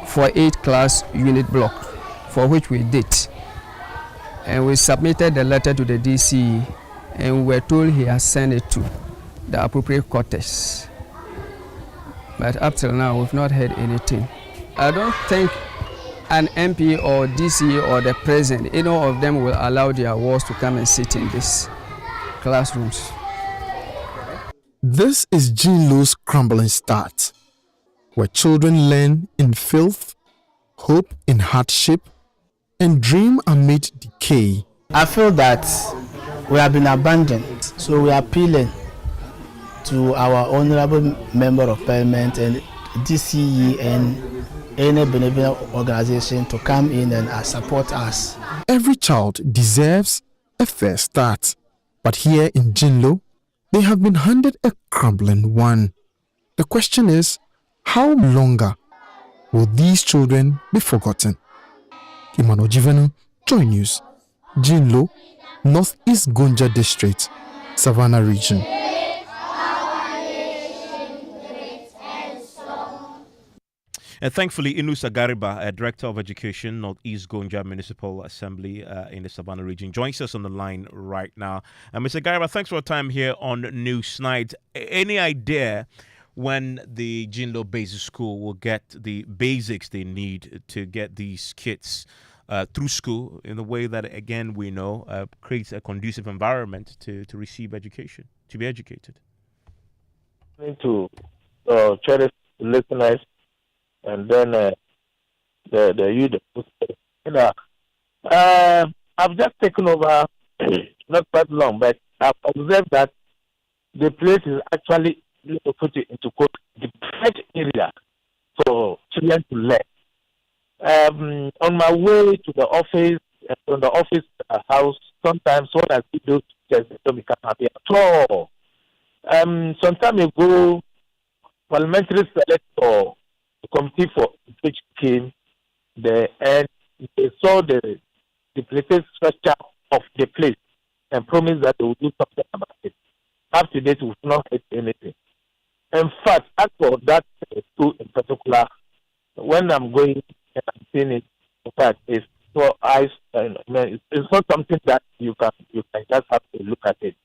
for 8-class unit block, for which we did. And we submitted the letter to the DC, and we were told he has sent it to the appropriate quarters. But up till now, we've not heard anything. I don't think an MP or DC or the president, any of them will allow their wards to come and sit in these classrooms. This is Jinilo's crumbling start, where children learn in filth, hope in hardship, and dream amid decay. I feel that we have been abandoned, so we are appealing to our honorable member of parliament and DCE and any benevolent organization to come in and support us. Every child deserves a fair start, but here in Jinilo, they have been handed a crumbling one. The question is, how longer will these children be forgotten? Emmanuel Jivenu, Joy News, Jinilo, Northeast Gonja District, Savannah Region. Thankfully, Inusa Gariba, Director of Education, Northeast Gonja Municipal Assembly in the Savannah region, joins us on the line right now. Mr. Gariba, thanks for your time here on News Night. Any idea when the Jinilo Basic School will get the basics they need to get these kids through school in the way that, again, we know creates a conducive environment to receive education, to be educated? To cherish listeners. And then the youth. I've just taken over not quite long, but I've observed that the place is actually put into quote the perfect area for children to learn. On my way to the office, from the office house, sometimes when I see those teachers, they don't become happy at all. Some time ago, parliamentary selector committee for which came there and they saw the depleted structure of the place and promised that they would do something about it. Up to date, we've not heard anything. In fact, as for that school in particular, when I'm going and I'm seeing it, in fact, it's so it's not something that you can just have to look at it.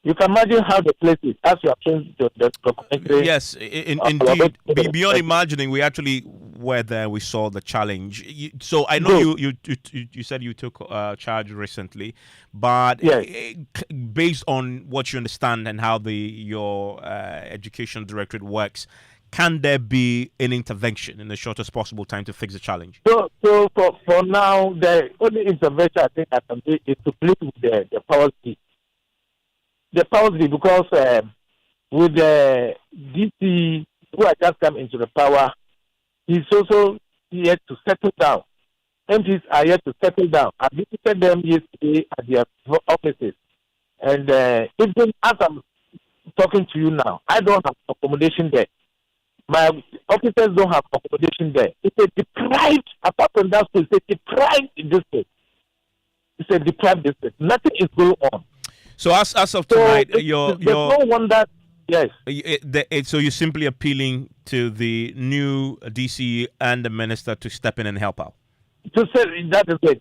You can imagine how the place is as you are showing the documentary. Yes, indeed. Beyond imagining, we actually were there. We saw the challenge. So I know you said you took charge recently, but based on what you understand and how your education directorate works, can there be an intervention in the shortest possible time to fix the challenge? So for now, the only intervention I think I can do is to plead with the powers be. The powers be, because with the DC who has just come into the power, he's also yet to settle down. MPs are yet to settle down. I visited them yesterday at their offices. And even as I'm talking to you now, I don't have accommodation there. My officers don't have accommodation there. It's a deprived, apart from that, it's a deprived district. It's a deprived district. Nothing is going on. So as of tonight, there's no wonder. Yes. So you're simply appealing to the new DC and the minister to step in and help out. To say that is it.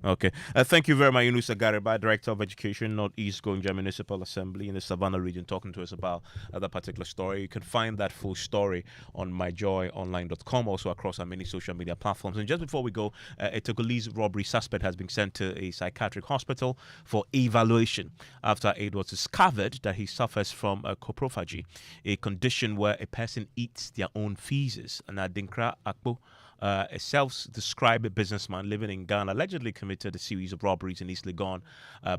Okay. Thank you very much, Yunusa Gariba, Director of Education, Northeast Gonja Municipal Assembly in the Savannah region, talking to us about that particular story. You can find that full story on myjoyonline.com, also across our many social media platforms. And just before we go, a Togolese robbery suspect has been sent to a psychiatric hospital for evaluation after it was discovered that he suffers from coprophagy, a condition where a person eats their own feces. And Adinkra Akpo, a self-described businessman living in Ghana, allegedly committed a series of robberies in East Legon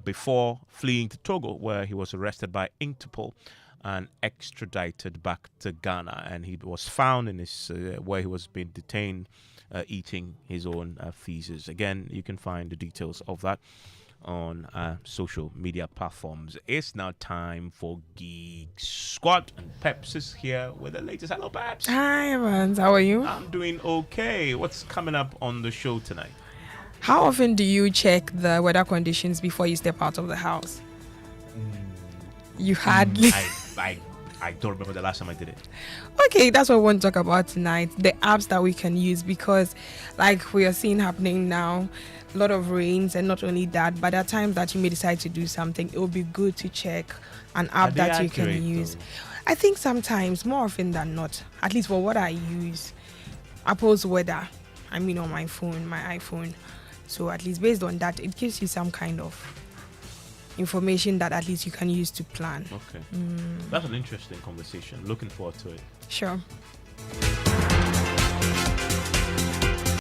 before fleeing to Togo, where he was arrested by Interpol. and extradited back to Ghana. And he was found in his where he was being detained, eating his own feces. Again, you can find the details of that on social media platforms. It's now time for Geek Squad, and Peps is here with the latest. Hello, Peps. Hi, Evans. How are you? I'm doing okay. What's coming up on the show tonight? How often do you check the weather conditions before you step out of the house? You hardly. I don't remember the last time I did it. Okay, that's what we want to talk about tonight. The apps that we can use, because like we are seeing happening now, a lot of rains, and not only that, but at times that you may decide to do something, it will be good to check an app that you can use. I think sometimes, more often than not, at least for what I use, Apple's weather, on my phone, my iPhone. So at least based on that, it gives you some kind of information that at least you can use to plan. Okay. That's an interesting conversation. Looking forward to it. Sure.